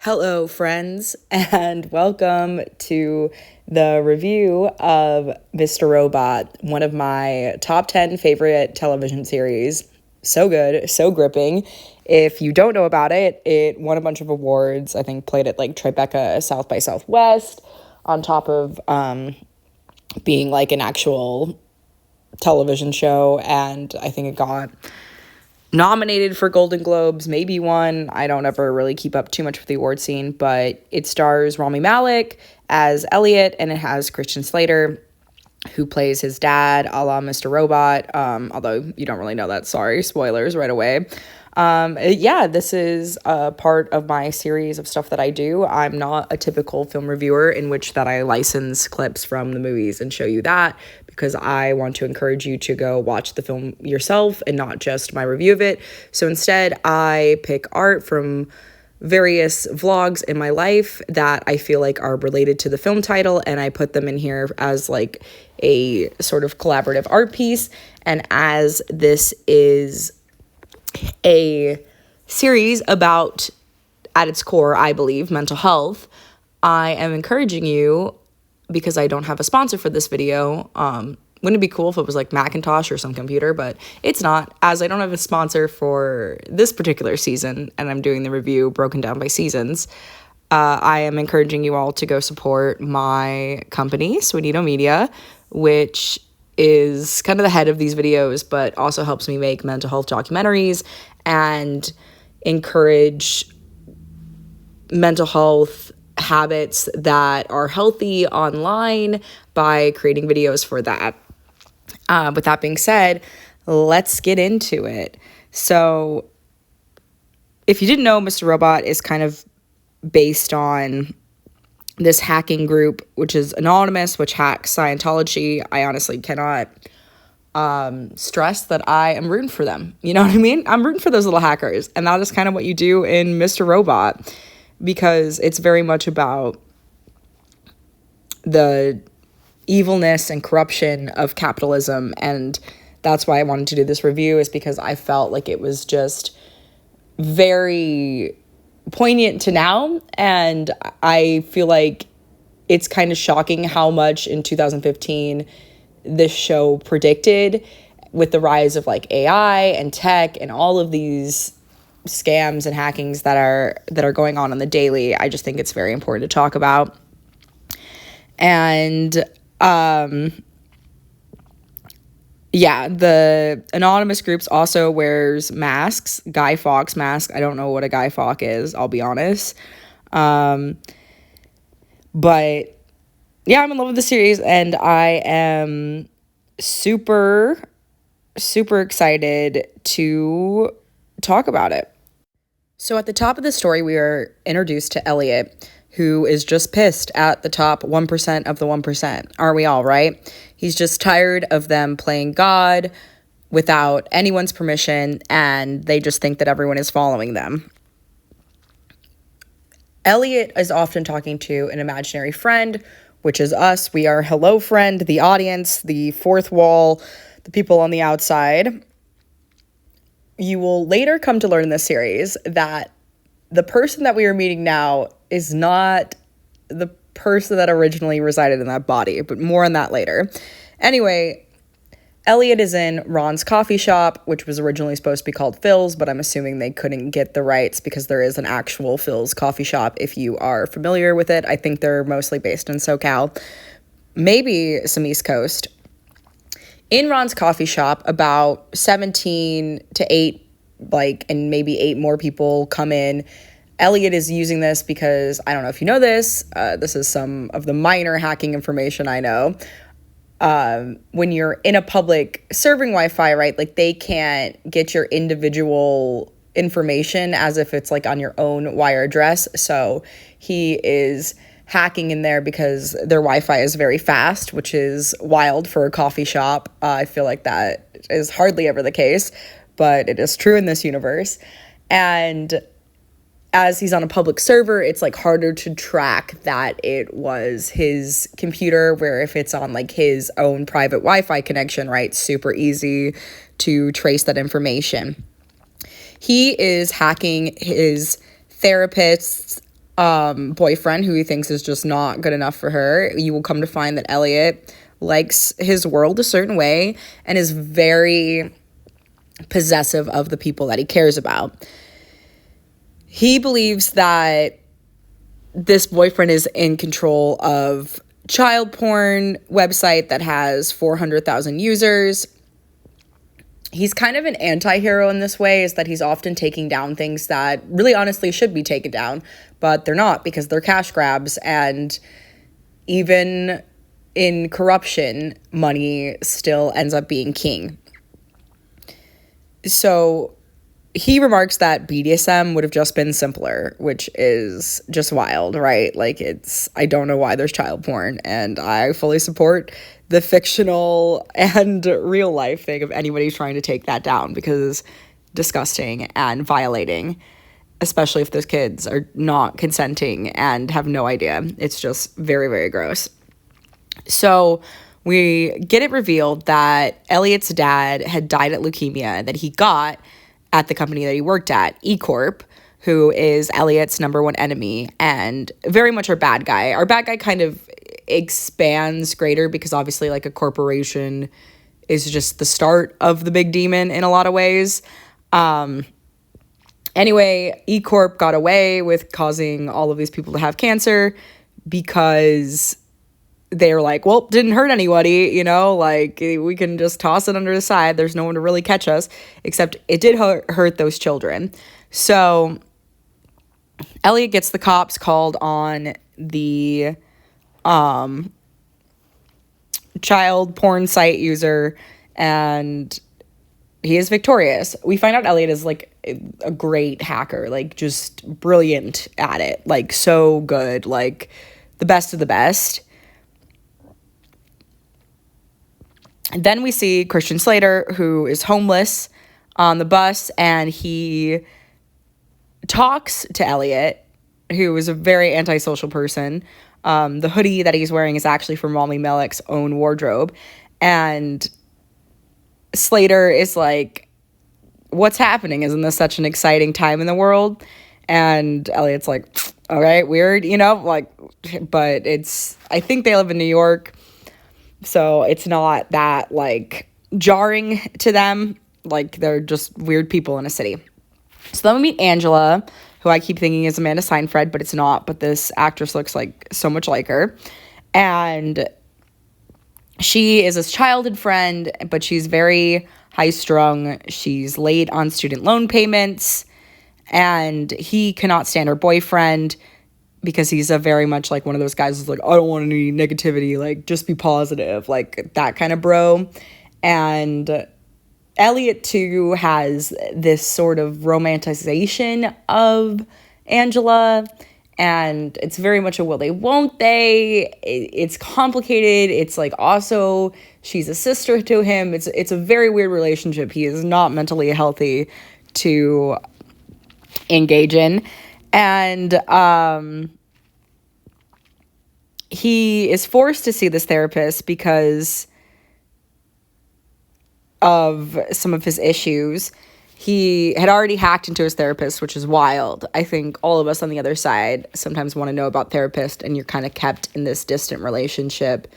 Hello, friends, and welcome to the review of Mr. Robot, one of my top 10 favorite television series. So good, so gripping. If you don't know about it, it won a bunch of awards. I think played at like Tribeca South by Southwest, on top of being like an actual television show, and I think it got nominated for Golden Globes, maybe won. I don't ever really keep up too much with the award scene, but it stars Rami Malek as Elliot, and it has Christian Slater, who plays his dad, a la Mr. Robot, although you don't really know that. Sorry, spoilers right away. This is a part of my series of stuff that I do. I'm not a typical film reviewer in which that I license clips from the movies and show you that, because I want to encourage you to go watch the film yourself and not just my review of it. So instead, I pick art from various vlogs in my life that I feel like are related to the film title, and I put them in here as like a sort of collaborative art piece. And as this is a series about, at its core, I believe, mental health, I am encouraging you, because I don't have a sponsor for this video. Wouldn't it be cool if it was like Macintosh or some computer? But it's not, as I don't have a sponsor for this particular season, and I'm doing the review broken down by seasons. I am encouraging you all to go support my company, Sweetito Media, which is kind of the head of these videos, but also helps me make mental health documentaries and encourage mental health habits that are healthy online by creating videos for that. With that being said, let's get into it. So if you didn't know, Mr. Robot is kind of based on this hacking group, which is anonymous, which hacks Scientology. I honestly cannot stress that I am rooting for them. You know what I mean? I'm rooting for those little hackers. And that is kind of what you do in Mr. Robot, because it's very much about the evilness and corruption of capitalism. And that's why I wanted to do this review, is because I felt like it was just very poignant to now. And I feel like it's kind of shocking how much in 2015 this show predicted, with the rise of like AI and tech and all of these scams and hackings that are going on the daily. I just think it's very important to talk about. And the anonymous groups also wears masks, Guy Fawkes mask. I don't know what a Guy Fawkes is, I'll be honest. But yeah, I'm in love with the series, and I am super, super excited to talk about it. So at the top of the story, we are introduced to Elliot, who is just pissed at the top 1% of the 1%. Aren't we all, right? He's just tired of them playing God without anyone's permission, and they just think that everyone is following them. Elliot is often talking to an imaginary friend, which is us. We are hello friend, the audience, the fourth wall, the people on the outside. You will later come to learn in this series that the person that we are meeting now is not the person that originally resided in that body, but more on that later. Anyway, Elliot is in Ron's coffee shop, which was originally supposed to be called Phil's, but I'm assuming they couldn't get the rights, because there is an actual Phil's coffee shop if you are familiar with it. I think they're mostly based in SoCal, maybe some East Coast. In Ron's coffee shop, about 17 to 8, and maybe 8 more people come in. Elliot is using this because, I don't know if you know this, this is some of the minor hacking information I know. When you're in a public serving Wi-Fi, right, like they can't get your individual information as if it's like on your own wire address. So he is hacking in there because their Wi-Fi is very fast, which is wild for a coffee shop. I feel like that is hardly ever the case, but it is true in this universe. And as he's on a public server, it's like harder to track that it was his computer, where if it's on like his own private Wi-Fi connection, right, super easy to trace that information. He is hacking his therapist's boyfriend who he thinks is just not good enough for her. You will come to find that Elliot likes his world a certain way and is very possessive of the people that he cares about. He believes that this boyfriend is in control of child porn website that has 400,000 users. He's kind of an anti-hero in this way, is that he's often taking down things that really honestly should be taken down, but they're not because they're cash grabs. And even in corruption, money still ends up being king. So he remarks that BDSM would have just been simpler, which is just wild, right? Like, I don't know why there's child porn, and I fully support the fictional and real life thing of anybody trying to take that down, because disgusting and violating, especially if those kids are not consenting and have no idea. It's just very, very gross. So we get it revealed that Elliot's dad had died at leukemia that he got at the company that he worked at, E Corp, who is Elliot's number one enemy and very much our bad guy. Our bad guy kind of expands greater because obviously like a corporation is just the start of the big demon in a lot of ways. Anyway, E Corp got away with causing all of these people to have cancer because they're like, well, didn't hurt anybody, like we can just toss it under the side. There's no one to really catch us, except it did hurt those children. So Elliot gets the cops called on the child porn site user, and he is victorious. We find out Elliot is like a great hacker, like just brilliant at it, like so good, like the best of the best. And then we see Christian Slater, who is homeless on the bus, and he talks to Elliot, who is a very antisocial person. The hoodie that he's wearing is actually from Rami Malek's own wardrobe. And Slater is like, what's happening? Isn't this such an exciting time in the world? And Elliot's like, all right, weird, but I think they live in New York. So it's not that, like, jarring to them. Like, they're just weird people in a city. So then we meet Angela, who I keep thinking is Amanda Seyfried, but it's not. But this actress looks like so much like her. And she is his childhood friend, but she's very high-strung. She's late on student loan payments. And he cannot stand her boyfriend, because he's a very much like one of those guys who's like, I don't want any negativity, like, just be positive, like that kind of bro. And Elliot, too, has this sort of romanticization of Angela, and it's very much a will they, won't they. It's complicated. It's like also she's a sister to him. It's a very weird relationship. He is not mentally healthy to engage in. And he is forced to see this therapist because of some of his issues. He had already hacked into his therapist, which is wild. I think all of us on the other side sometimes want to know about therapists, and you're kind of kept in this distant relationship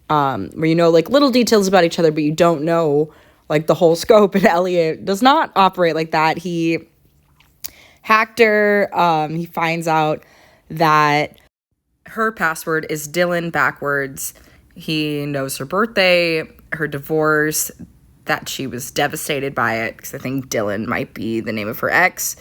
where you know like little details about each other, but you don't know like the whole scope. And Elliot does not operate like that. He hacked her. He finds out that her password is Dylan backwards. He knows her birthday, her divorce, that she was devastated by it, because I think Dylan might be the name of her ex.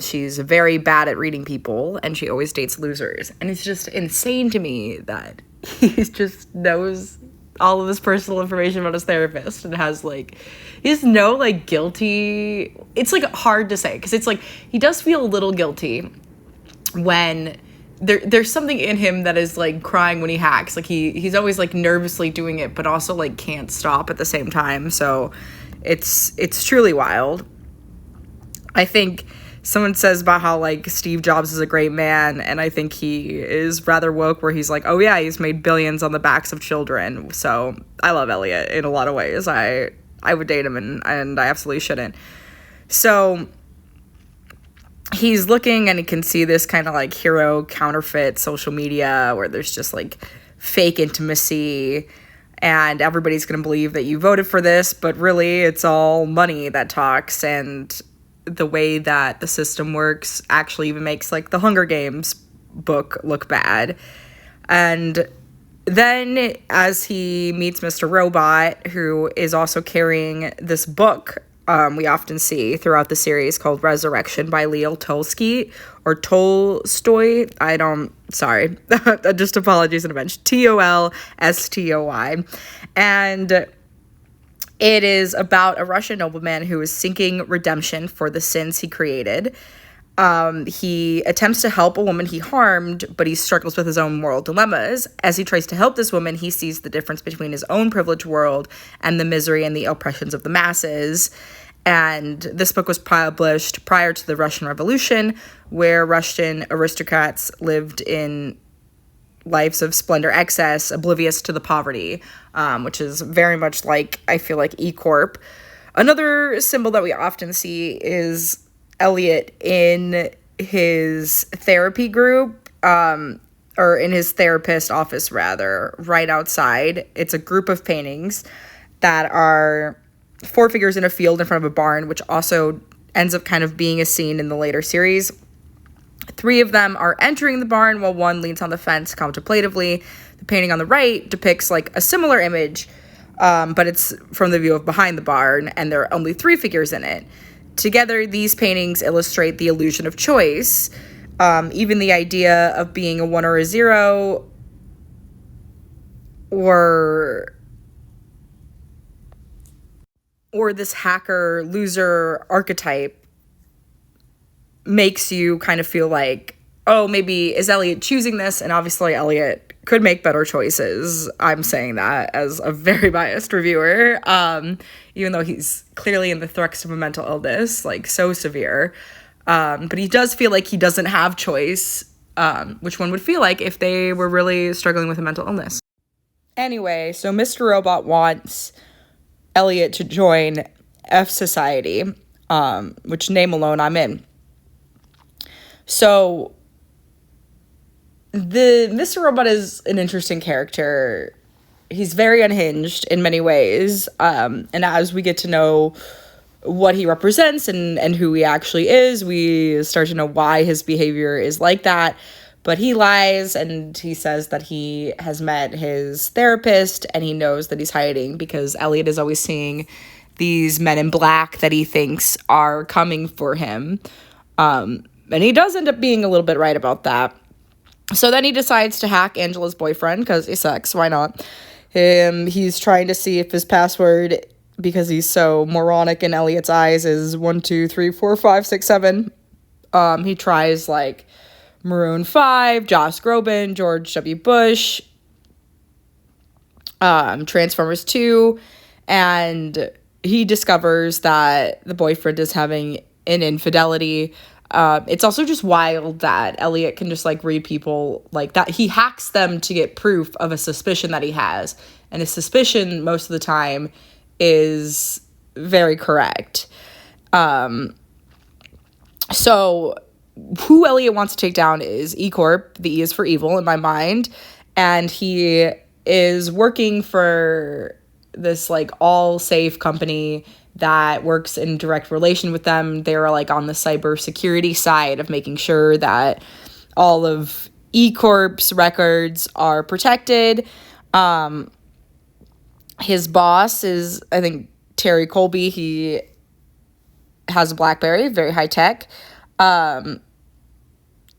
She's very bad at reading people, and she always dates losers. And it's just insane to me that he just knows all of this personal information about his therapist and has like, he has no like guilty. It's like hard to say, because it's like he does feel a little guilty when there's something in him that is like crying when he hacks. Like he's always like nervously doing it, but also like can't stop at the same time. So it's truly wild. I think someone says about how like Steve Jobs is a great man, and I think he is rather woke, where he's like, oh yeah, he's made billions on the backs of children. So I love Elliot in a lot of ways. I would date him, and I absolutely shouldn't. So he's looking and he can see this kind of like hero counterfeit social media where there's just like fake intimacy and everybody's going to believe that you voted for this, but really it's all money that talks. And the way that the system works actually even makes like the Hunger Games book look bad. And then as he meets Mr. Robot, who is also carrying this book we often see throughout the series called Resurrection by Leo Tolstoy, or Tolstoy. Sorry, just apologies in advance. Tolstoy. And it is about a Russian nobleman who is seeking redemption for the sins he created. He attempts to help a woman he harmed, but he struggles with his own moral dilemmas. As he tries to help this woman, he sees the difference between his own privileged world and the misery and the oppressions of the masses. And this book was published prior to the Russian Revolution, where Russian aristocrats lived in lives of splendor, excess, oblivious to the poverty, which is very much like, I feel like, E Corp. Another symbol that we often see is Elliot in his therapy group, or in his therapist office, rather, right outside. It's a group of paintings that are 4 figures in a field in front of a barn, which also ends up kind of being a scene in the later series. 3 of them are entering the barn while 1 leans on the fence contemplatively. The painting on the right depicts like a similar image, but it's from the view of behind the barn, and there are only 3 figures in it. Together, these paintings illustrate the illusion of choice. Even the idea of being a 1 or a 0, or this hacker loser archetype makes you kind of feel like, oh, maybe is Elliot choosing this? And obviously Elliot could make better choices. I'm saying that as a very biased reviewer, even though he's clearly in the thrust of a mental illness, like so severe. But he does feel like he doesn't have choice, which one would feel like if they were really struggling with a mental illness. Anyway, so Mr. Robot wants Elliot to join F Society, which name alone I'm in. So the Mr. Robot is an interesting character. He's very unhinged in many ways. And as we get to know what he represents and who he actually is, we start to know why his behavior is like that. But he lies and he says that he has met his therapist and he knows that he's hiding because Elliot is always seeing these men in black that he thinks are coming for him. And he does end up being a little bit right about that. So then he decides to hack Angela's boyfriend because he sucks. Why not? He's trying to see if his password, because he's so moronic in Elliot's eyes, is 1, 2, 3, 4, 5, 6, 7. He tries like Maroon 5, Josh Groban, George W. Bush, Transformers 2, and he discovers that the boyfriend is having an infidelity. It's also just wild that Elliot can just like read people like that. He hacks them to get proof of a suspicion that he has, and his suspicion most of the time is very correct. So who Elliot wants to take down is E Corp. The E is for evil in my mind. And he is working for this like all safe company that works in direct relation with them. They're like on the cybersecurity side of making sure that all of E Corp's records are protected. His boss is, I think, Terry Colby. He has a BlackBerry, very high tech.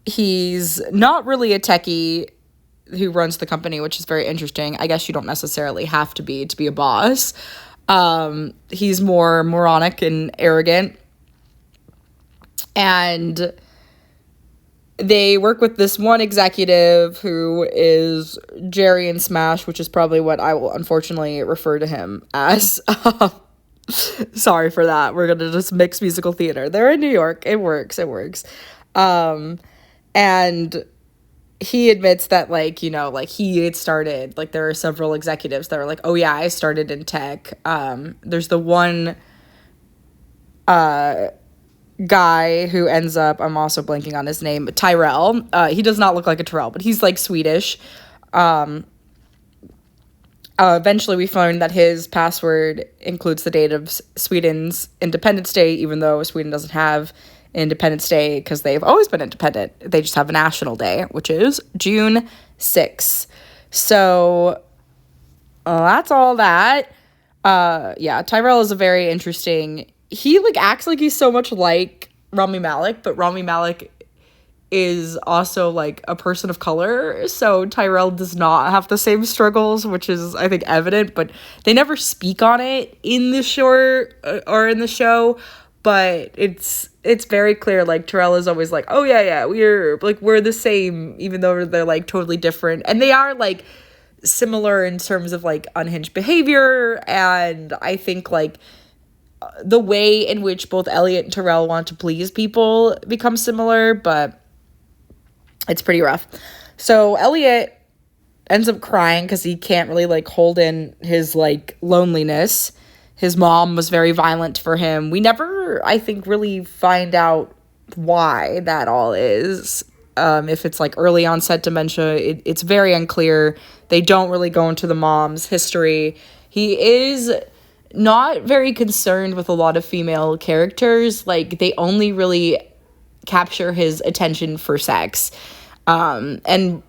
He's not really a techie who runs the company, which is very interesting. I guess you don't necessarily have to be a boss. He's more moronic and arrogant. And they work with this one executive who is Jerry and Smash, which is probably what I will unfortunately refer to him as. Sorry for that. We're going to just mix musical theater. They're in New York. It works. And he admits that, like, you know, like, he had started, like, there are several executives that are like, oh, yeah, I started in tech. There's the one guy who ends up, I'm also blanking on his name, Tyrell. He does not look like a Tyrell, but he's like Swedish. Eventually we learn that his password includes the date of Sweden's Independence Day, even though Sweden doesn't have Independence Day because they've always been independent. They just have a national day, which is June 6th. So that's all that. Yeah, Tyrell is a very interesting. He like acts like he's so much like Rami Malek, but Rami Malek is also like a person of color, so Tyrell does not have the same struggles, which is I think evident, but they never speak on it in the short or in the show. But it's very clear, like Tyrell is always like, oh yeah, we're the same, even though they're like totally different, and they are like similar in terms of like unhinged behavior, and I think like the way in which both Elliot and Tyrell want to please people becomes similar, but it's pretty rough. So Elliot ends up crying because he can't really like hold in his like loneliness. His mom was very violent for him. We never, I think, really find out why that all is. If it's like early onset dementia, it's very unclear. They don't really go into the mom's history. He is not very concerned with a lot of female characters. Like, they only really capture his attention for sex. And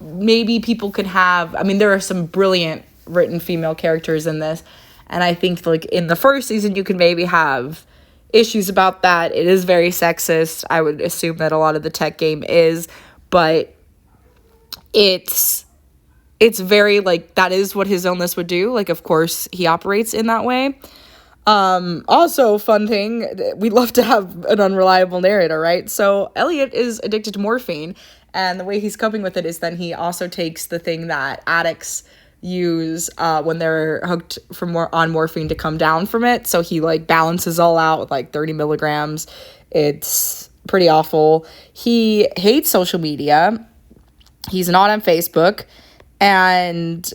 maybe people could have, I mean, there are some brilliant written female characters in this, and I think like in the first season you can maybe have issues about that. It is very sexist. I would assume that a lot of the tech game is, but it's very like, that is what his illness would do. Like, of course he operates in that way. Also, fun thing, we love to have an unreliable narrator, right? So Elliot is addicted to morphine, and the way he's coping with it is then he also takes the thing that addicts use when they're hooked on morphine to come down from it. So he like balances all out with like 30 milligrams. It's pretty awful. He hates social media. He's not on Facebook, and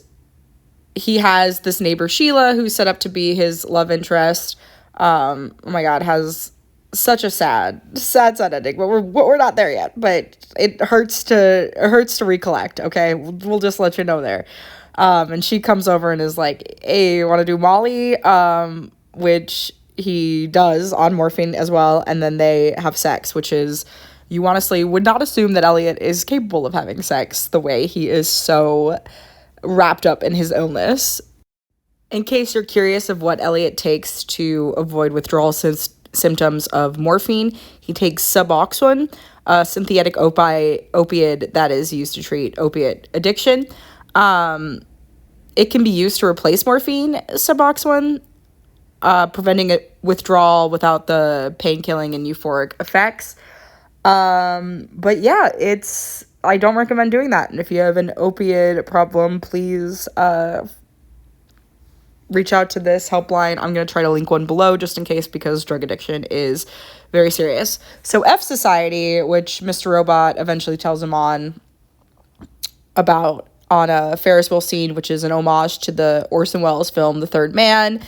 he has this neighbor, Sheila, who's set up to be his love interest. Oh my God, has such a sad ending. But we're not there yet. But it hurts to recollect. Okay, we'll just let you know there. And she comes over and is like, "Hey, you want to do Molly?" Which he does on morphine as well. And then they have sex, which is, you honestly would not assume that Elliot is capable of having sex the way he is so wrapped up in his illness. In case you're curious of what Elliot takes to avoid withdrawal symptoms of morphine, he takes Suboxone, a synthetic opioid that is used to treat opiate addiction. It can be used to replace morphine, Suboxone, preventing withdrawal without the pain-killing and euphoric effects. But yeah, I don't recommend doing that. And if you have an opiate problem, please reach out to this helpline. I'm going to try to link one below just in case, because drug addiction is very serious. So F Society, which Mr. Robot eventually tells him on a Ferris wheel scene, which is an homage to the Orson Welles film The Third Man,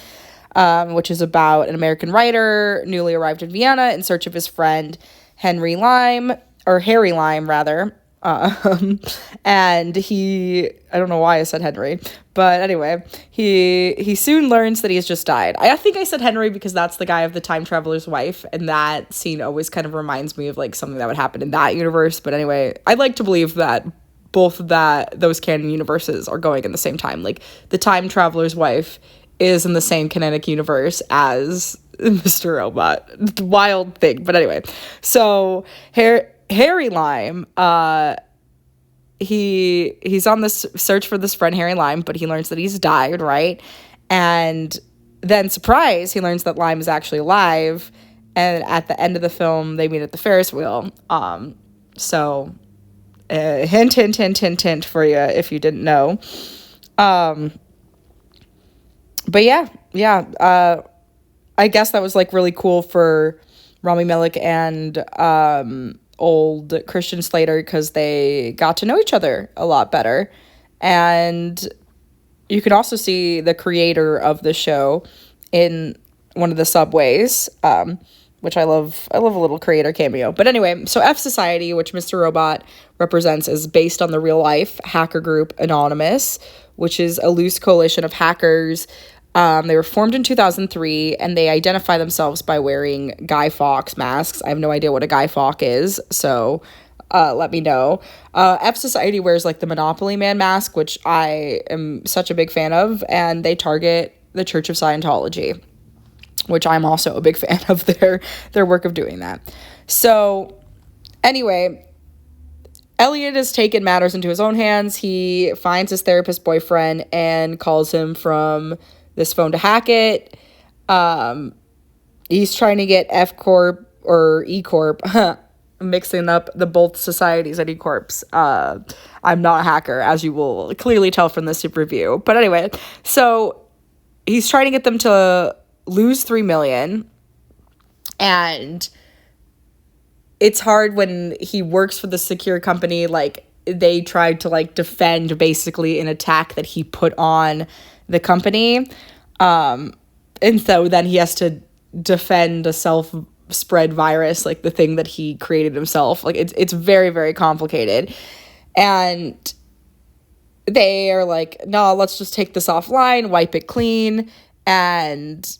which is about an American writer newly arrived in Vienna in search of his friend Harry Lime, rather. And I don't know why I said Henry, but anyway, he soon learns that he has just died. I think I said Henry because that's the guy of the time traveler's wife, and that scene always kind of reminds me of like something that would happen in that universe. But anyway, I'd like to believe that both of those canon universes are going in the same time. Like, the time traveler's wife is in the same canonic universe as Mr. Robot. Wild thing. But anyway, so Harry Lime, he's on this search for this friend Harry Lime, but he learns that he's died, right? And then, surprise, he learns that Lime is actually alive, and at the end of the film, they meet at the Ferris wheel. So hint for you if you didn't know. But yeah, I guess that was like really cool for Rami Malek and old Christian Slater, because they got to know each other a lot better. And you can also see the creator of the show in one of the subways, which I love. I love a little creator cameo. But anyway, so F Society, which Mr. Robot represents, is based on the real life hacker group Anonymous, which is a loose coalition of hackers. They were formed in 2003, and they identify themselves by wearing Guy Fawkes masks. I have no idea what a Guy Fawkes is, so let me know. F Society wears like the Monopoly Man mask, which I am such a big fan of, and they target the Church of Scientology, which I'm also a big fan of their work of doing that. So anyway, Elliot has taken matters into his own hands. He finds his therapist boyfriend and calls him from this phone to hack it. He's trying to get F Corp or E Corp, mixing up the both societies at E Corps. I'm not a hacker, as you will clearly tell from this review. But anyway, so he's trying to get them to lose $3 million, and it's hard when he works for the secure company. Like, they tried to like defend basically an attack that he put on the company, and so then he has to defend a self-spread virus, like the thing that he created himself. Like, it's very, very complicated, and they are like, no, let's just take this offline, wipe it clean. And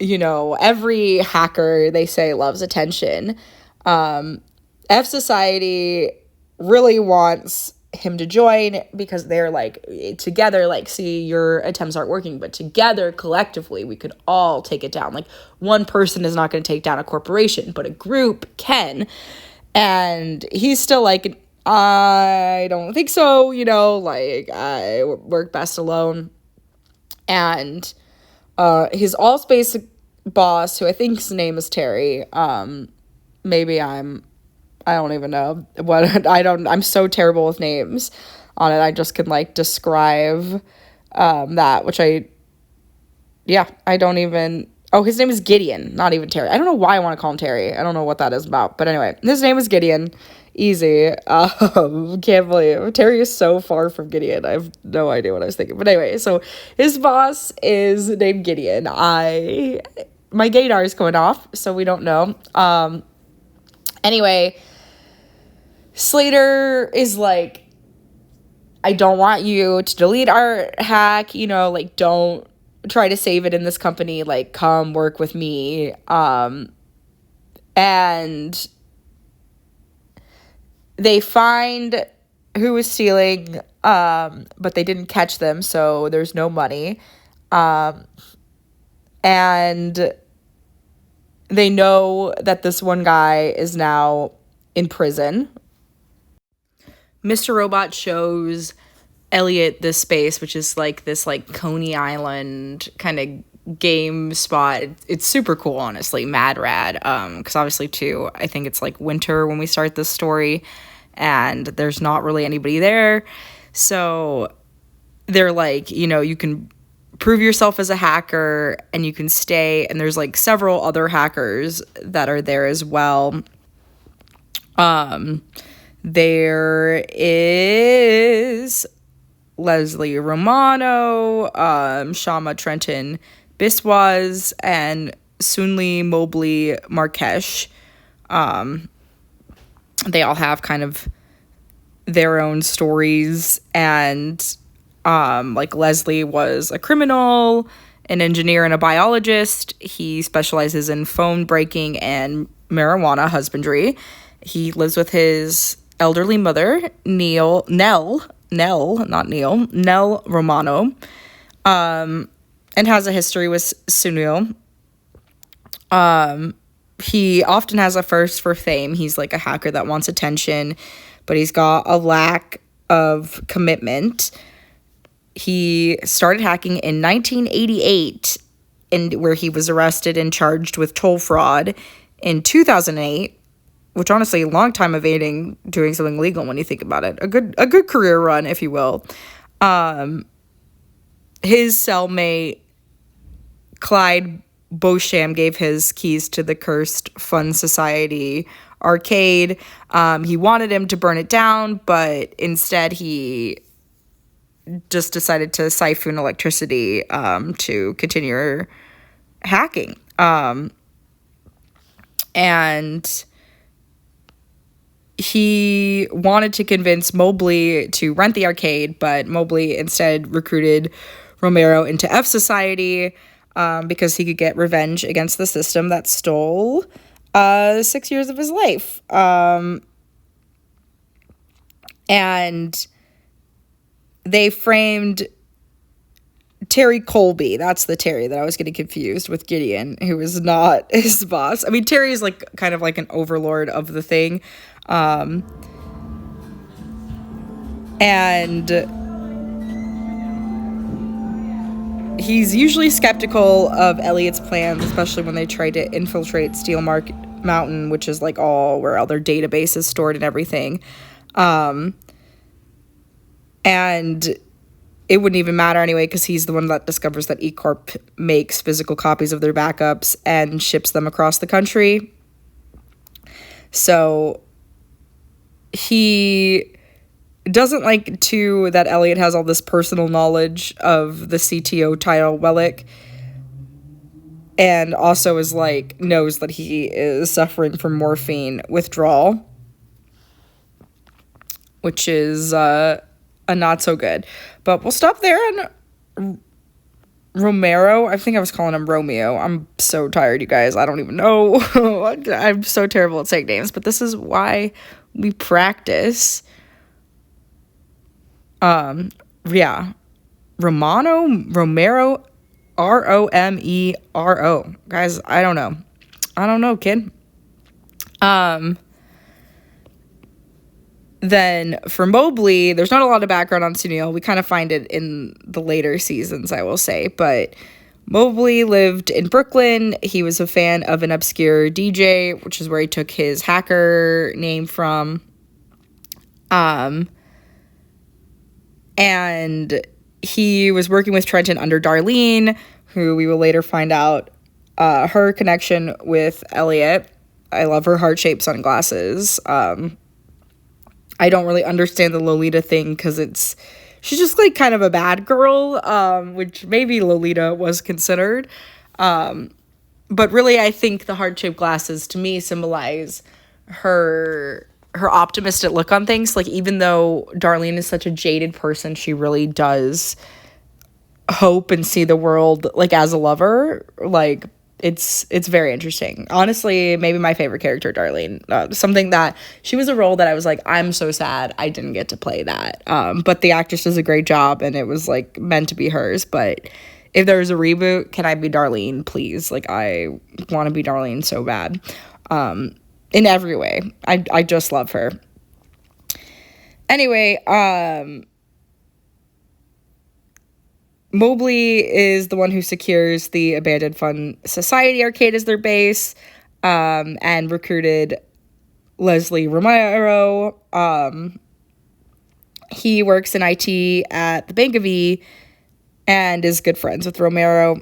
you know, every hacker, they say, loves attention. F Society really wants him to join because they're like, together, like, see, your attempts aren't working, but together, collectively, we could all take it down. Like, one person is not going to take down a corporation, but a group can. And he's still like, I don't think so, you know, like, I work best alone. And his Allspace boss, who I think his name is Terry, maybe I don't even know what, I'm so terrible with names on it. I just can like describe that, which I don't even, his name is Gideon, not even Terry. I don't know why I want to call him Terry. I don't know what that is about, but anyway, his name is Gideon. Easy. Can't believe Terry is so far from Gideon. I have no idea what I was thinking. But anyway, so his boss is named Gideon. My gaydar is going off, so we don't know. Anyway, Slater is like, I don't want you to delete our hack, you know, like, don't try to save it in this company, like, come work with me. And they find who was stealing, but they didn't catch them, so there's no money. And they know that this one guy is now in prison. Mr. Robot shows Elliot this space, which is like this like Coney Island kind of game spot. It's super cool, honestly, mad rad. Because obviously too, I think it's like winter when we start this story, and there's not really anybody there. So they're like, you know, you can prove yourself as a hacker and you can stay, and there's like several other hackers that are there as well. There is Leslie Romano, Shama Trenton Biswas, and Sunli Mobley Markesh. They all have kind of their own stories, and like Leslie was a criminal, an engineer, and a biologist. He specializes in phone breaking and marijuana husbandry. He lives with his elderly mother, Nell Romano, and has a history with Sunil. He often has a thirst for fame. He's like a hacker that wants attention, but he's got a lack of commitment. He started hacking in 1988, where he was arrested and charged with toll fraud in 2008, which honestly, a long time evading doing something legal when you think about it. A good career run, if you will. His cellmate, Clyde Beauchamp, gave his keys to the cursed Fun Society arcade. He wanted him to burn it down, but instead he just decided to siphon electricity to continue hacking. And he wanted to convince Mobley to rent the arcade, but Mobley instead recruited Romero into F Society because he could get revenge against the system that stole 6 years of his life. And they framed Terry Colby. That's the Terry that I was getting confused with Gideon, who is not his boss. I mean, Terry is like kind of like an overlord of the thing. And he's usually skeptical of Elliot's plans, especially when they try to infiltrate Steel Mountain, which is like all where all their database is stored and everything. And it wouldn't even matter anyway, because he's the one that discovers that E-Corp makes physical copies of their backups and ships them across the country. So he doesn't like that Elliot has all this personal knowledge of the CTO title, Wellick, and also is like, knows that he is suffering from morphine withdrawal, which is a not so good. But we'll stop there. And Romero, I think I was calling him Romeo. I'm so tired, you guys. I don't even know. I'm so terrible at saying names, but this is why we practice. Yeah. Romero, Romero. Guys, I don't know, kid. Then for Mobley, there's not a lot of background on Sunil. We kind of find it in the later seasons, I will say. But Mobley lived in Brooklyn. He was a fan of an obscure DJ, which is where he took his hacker name from. And he was working with Trenton under Darlene, who we will later find out her connection with Elliot. I love her heart-shaped sunglasses. I don't really understand the Lolita thing because she's just like kind of a bad girl, which maybe Lolita was considered. But really, I think the heart-shaped glasses to me symbolize her optimistic look on things. Like, even though Darlene is such a jaded person, she really does hope and see the world like as a lover. Like, it's very interesting. Honestly, maybe my favorite character, Darlene. Something that she was a role that I was like, I'm so sad I didn't get to play that. But the actress does a great job, and it was like meant to be hers. But if there's a reboot, can I be Darlene, please? Like, I want to be Darlene so bad. In every way. I just love her. Anyway, Mobley is the one who secures the Abandoned Fun Society arcade as their base, and recruited Leslie Romero. He works in IT at the Bank of E and is good friends with Romero.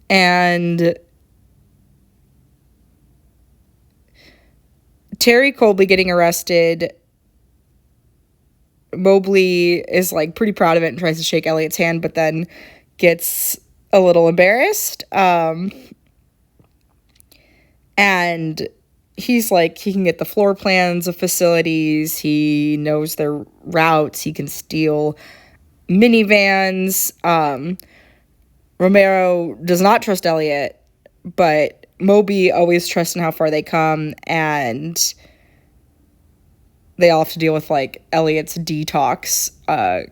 And Terry Colby getting arrested, Mobley is like pretty proud of it and tries to shake Elliot's hand, but then gets a little embarrassed. And he's like, he can get the floor plans of facilities. He knows their routes. He can steal minivans. Romero does not trust Elliot, but Moby always trusts in how far they come, and they all have to deal with like Elliot's detox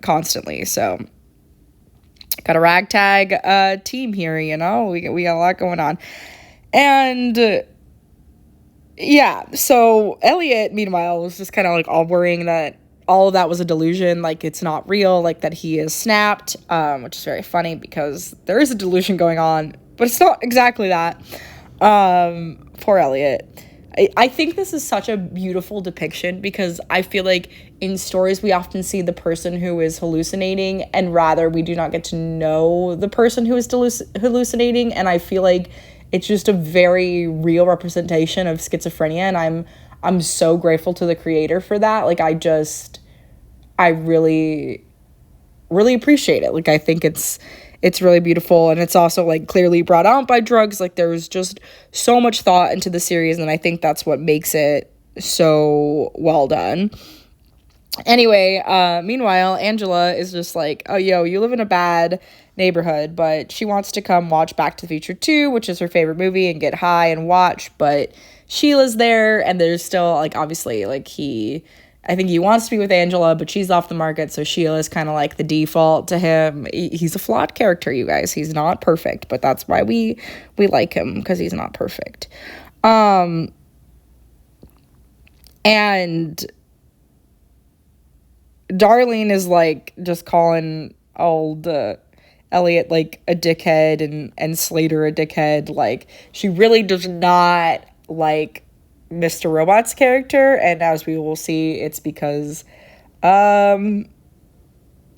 constantly. So got a ragtag team here, you know. We got a lot going on. And yeah, so Elliot, meanwhile, was just kind of like all worrying that all of that was a delusion, like it's not real, like that he is snapped, which is very funny because there is a delusion going on, but it's not exactly that. Poor Elliot. I think this is such a beautiful depiction because I feel like in stories we often see the person who is hallucinating, and rather we do not get to know the person who is hallucinating, and I feel like it's just a very real representation of schizophrenia, and I'm so grateful to the creator for that. Like, I really, really appreciate it. Like, I think it's it's really beautiful, and it's also like clearly brought out by drugs. Like there's just so much thought into the series, and I think that's what makes it so well done. Anyway, meanwhile, Angela is just like, oh, yo, you live in a bad neighborhood, but she wants to come watch Back to the Future 2, which is her favorite movie, and get high and watch, but Sheila's there, and there's still, like, obviously, like, I think he wants to be with Angela, but she's off the market, so Sheila's kind of like the default to him. He's a flawed character, you guys. He's not perfect, but that's why we like him, because he's not perfect. And Darlene is like just calling old Elliot like a dickhead and Slater a dickhead. Like she really does not like Mr. Robot's character, and as we will see, it's because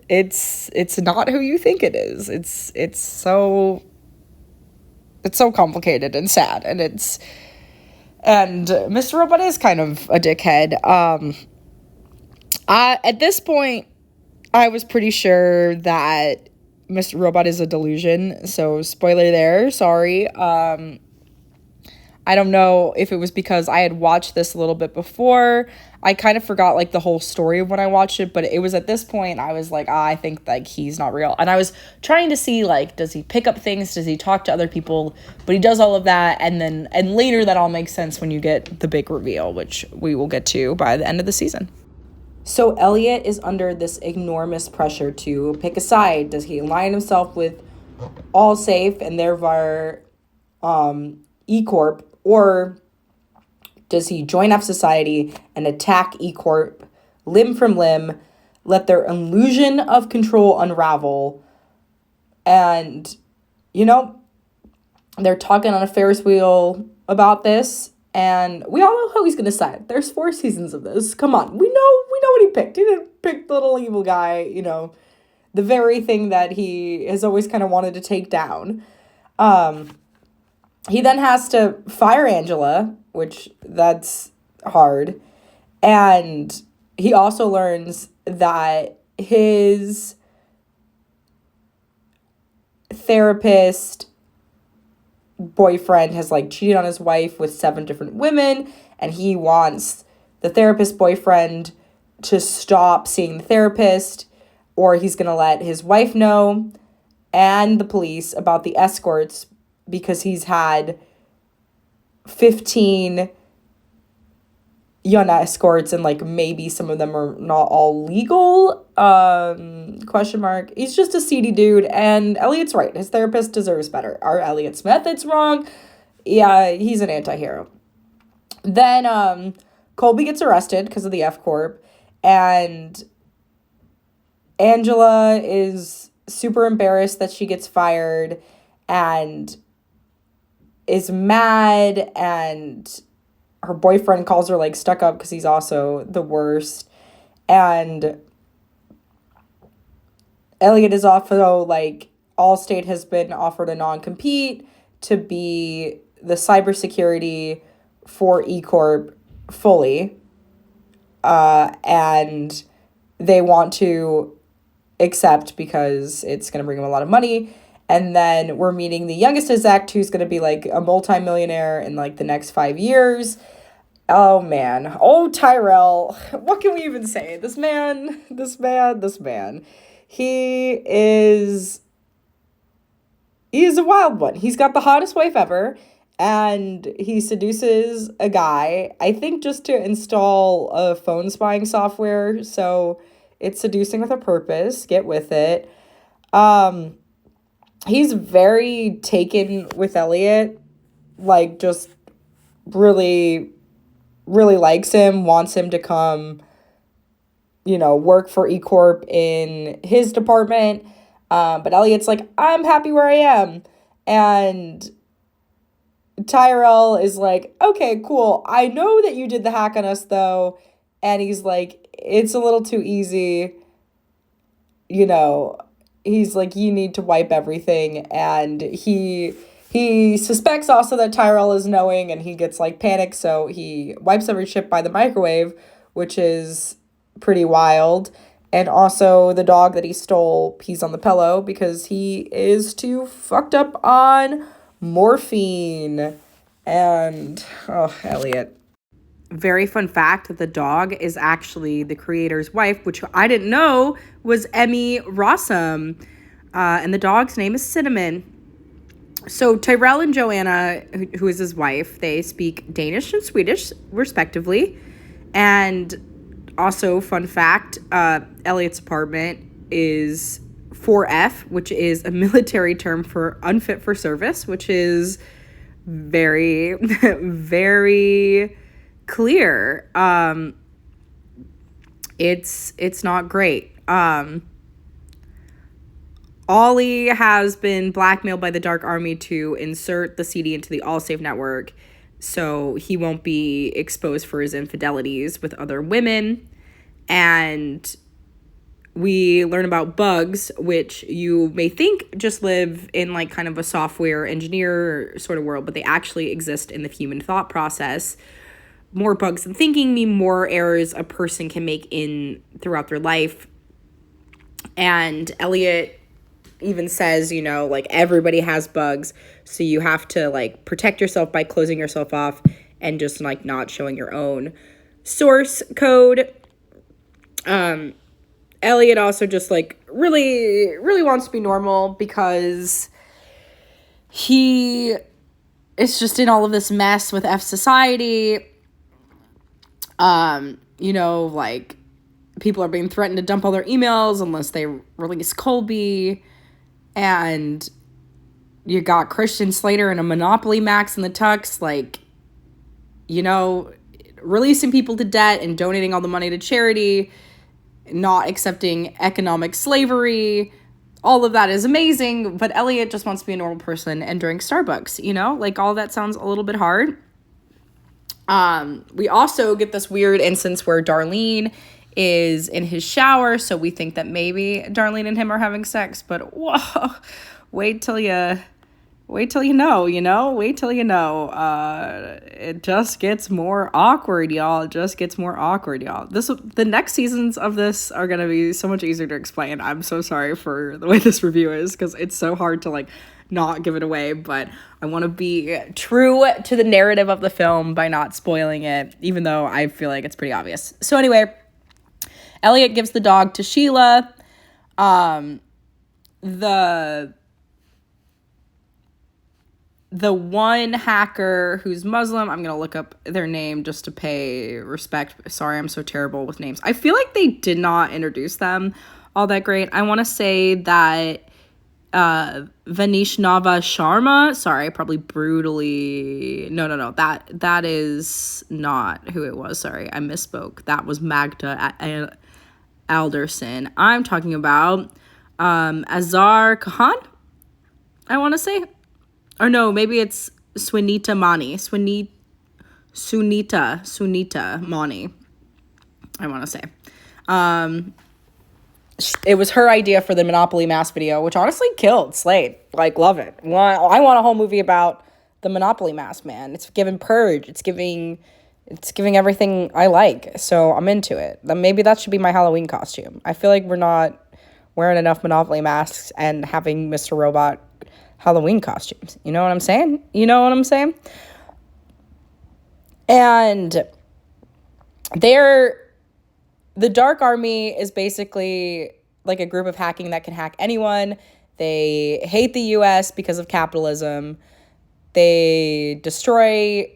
it's not who you think it is. It's so complicated and sad, and Mr. Robot is kind of a dickhead. At this point, I was pretty sure that Mr. Robot is a delusion, so spoiler there, sorry. I don't know if it was because I had watched this a little bit before. I kind of forgot, like, the whole story of when I watched it, but it was at this point I was like, I think, like, he's not real. And I was trying to see, like, does he pick up things? Does he talk to other people? But he does all of that, and later that all makes sense when you get the big reveal, which we will get to by the end of the season. So Elliot is under this enormous pressure to pick a side. Does he align himself with Allsafe and therefore E-Corp, or does he join up society and attack E-Corp limb from limb, let their illusion of control unravel? And, you know, they're talking on a Ferris wheel about this, and we all know how he's going to side. There's 4 seasons of this. Come on. We know what he picked. He didn't pick the little evil guy, you know, the very thing that he has always kind of wanted to take down. He then has to fire Angela, which that's hard. And he also learns that his therapist boyfriend has like cheated on his wife with 7 different women, and he wants the therapist boyfriend to stop seeing the therapist, or he's going to let his wife know and the police about the escorts, because he's had 15 young escorts, and like maybe some of them are not all legal, question mark. He's just a seedy dude, and Elliot's right. His therapist deserves better. Are Elliot's methods wrong? Yeah, he's an anti-hero. Then Colby gets arrested because of the F-Corp, and Angela is super embarrassed that she gets fired and is mad, and her boyfriend calls her like stuck up because he's also the worst. And Elliot is also like, Allstate has been offered a non-compete to be the cybersecurity for E-Corp fully, and they want to accept because it's going to bring them a lot of money. And then we're meeting the youngest exec, who's going to be like a multimillionaire in like the next 5 years. Oh man. Oh, Tyrell. What can we even say? This man. He is a wild one. He's got the hottest wife ever, and he seduces a guy, I think just to install a phone spying software. So it's seducing with a purpose. Get with it. He's very taken with Elliot, like just really, really likes him, wants him to come, you know, work for E-Corp in his department. But Elliot's like, I'm happy where I am. And Tyrell is like, okay, cool. I know that you did the hack on us though. And he's like, it's a little too easy, you know. He's like, you need to wipe everything, and he suspects also that Tyrell is knowing, and he gets like panicked, so he wipes every ship by the microwave, which is pretty wild. And also the dog that he stole pees on the pillow because he is too fucked up on morphine. And, oh, Elliot. Very fun fact that the dog is actually the creator's wife, which I didn't know was Emmy Rossum. And the dog's name is Cinnamon. So Tyrell and Joanna, who is his wife, they speak Danish and Swedish, respectively. And also, fun fact, Elliot's apartment is 4F, which is a military term for unfit for service, which is very, very clear. It's not great. Ollie has been blackmailed by the Dark Army to insert the CD into the AllSafe network so he won't be exposed for his infidelities with other women. And we learn about bugs, which you may think just live in like kind of a software engineer sort of world, but they actually exist in the human thought process. More bugs than thinking mean more errors a person can make in throughout their life. And Elliot even says, you know, like everybody has bugs, so you have to like protect yourself by closing yourself off and just like not showing your own source code. Elliot also just like really wants to be normal because he is just in all of this mess with F society. You know, like people are being threatened to dump all their emails unless they release Colby. And you got Christian Slater and a Monopoly Max in the tux, like, you know, releasing people to debt and donating all the money to charity, not accepting economic slavery. All of that is amazing, but Elliot just wants to be a normal person and drink Starbucks, you know? Like, all that sounds a little bit hard. We also get this weird instance where Darlene is in his shower, so we think that maybe Darlene and him are having sex, but whoa, wait till you know, wait till you know. It just gets more awkward, y'all. The next seasons of this are gonna be so much easier to explain. I'm so sorry for the way this review is, because it's so hard to like not give it away, but I want to be true to the narrative of the film by not spoiling it, even though I feel like it's pretty obvious. So anyway, Elliot gives the dog to Sheila. The one hacker who's Muslim, I'm going to look up their name just to pay respect. Sorry, I'm so terrible with names. I feel like they did not introduce them all that great. I want to say that Vanishnava Sharma, sorry, probably brutally, no, that is not who it was. Sorry, I misspoke. That was Magda Alderson. I'm talking about Azar Khan, I want to say. Or no, maybe it's Sunita Mani, I want to say. It was her idea for the Monopoly Mass video, which honestly killed Slade. Like, love it. I want a whole movie about the Monopoly Mass, man. It's giving Purge. It's giving everything I like. So I'm into it. Then maybe that should be my Halloween costume. I feel like we're not wearing enough Monopoly masks and having Mr. Robot Halloween costumes. You know what I'm saying? And the Dark Army is basically like a group of hacking that can hack anyone. They hate the US because of capitalism. They destroy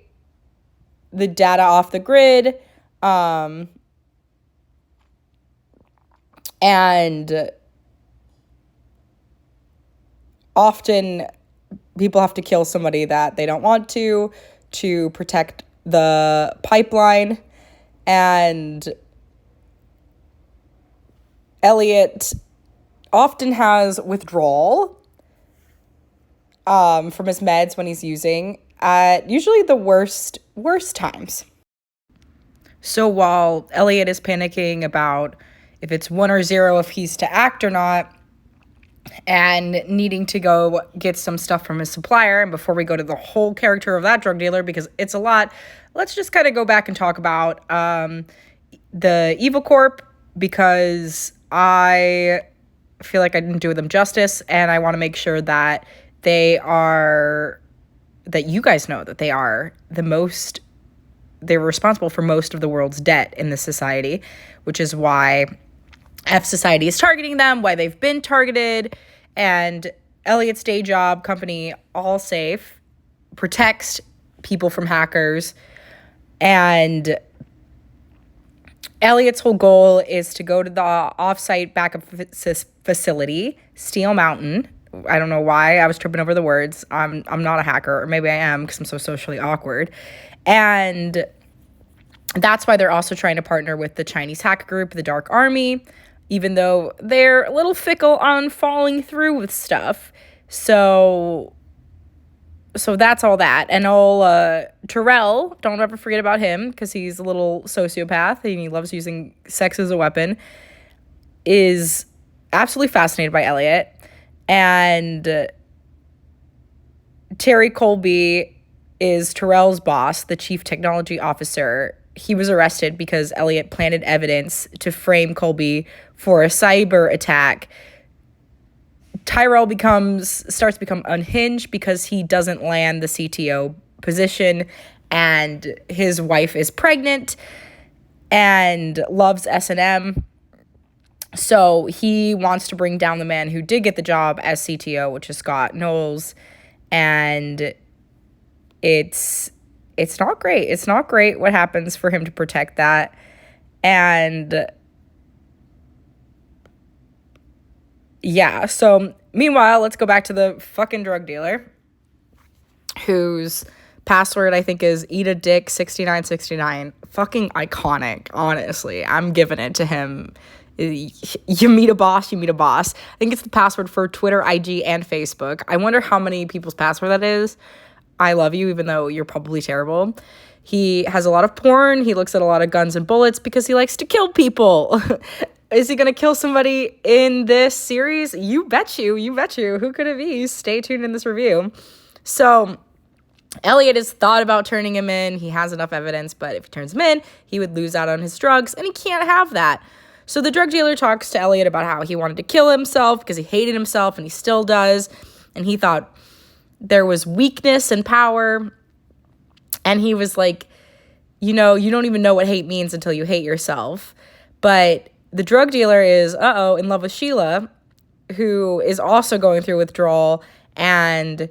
the data off the grid. And often people have to kill somebody that they don't want to protect the pipeline. And Elliot often has withdrawal from his meds when he's using at usually the worst times. So while Elliot is panicking about if it's 1 or 0, if he's to act or not, and needing to go get some stuff from his supplier, and before we go to the whole character of that drug dealer, because it's a lot, let's just kind of go back and talk about the Evil Corp, because I feel like I didn't do them justice, and I want to make sure that that you guys know that they're responsible for most of the world's debt in this society, which is why F Society is targeting them, why they've been targeted, and Elliot's day job company, All Safe, protects people from hackers. And Elliot's whole goal is to go to the offsite backup facility, Steel Mountain. I don't know why I was tripping over the words. I'm not a hacker, or maybe I am because I'm so socially awkward. And that's why they're also trying to partner with the Chinese hacker group, the Dark Army, even though they're a little fickle on following through with stuff. So that's all that. And Terrell, don't ever forget about him, because he's a little sociopath and he loves using sex as a weapon, is absolutely fascinated by Elliot. And Terry Colby is Terrell's boss, the chief technology officer. He was arrested because Elliot planted evidence to frame Colby for a cyber attack. Tyrell starts to become unhinged because he doesn't land the CTO position, and his wife is pregnant and loves S&M. So he wants to bring down the man who did get the job as CTO, which is Scott Knowles. And it's not great. It's not great what happens for him to protect that. And yeah, so meanwhile, let's go back to the fucking drug dealer, whose password I think is Eat a Dick 6969. Fucking iconic, honestly. I'm giving it to him. You meet a boss, you meet a boss. I think it's the password for Twitter, IG, and Facebook. I wonder how many people's password that is. I love you, even though you're probably terrible. He has a lot of porn. He looks at a lot of guns and bullets because he likes to kill people. Is he going to kill somebody in this series? You bet you. Who could it be? Stay tuned in this review. So Elliot has thought about turning him in. He has enough evidence, but if he turns him in, he would lose out on his drugs, and he can't have that. So the drug dealer talks to Elliot about how he wanted to kill himself because he hated himself, and he still does. And he thought there was weakness and power. And he was like, you don't even know what hate means until you hate yourself. But the drug dealer is, in love with Sheila, who is also going through withdrawal, and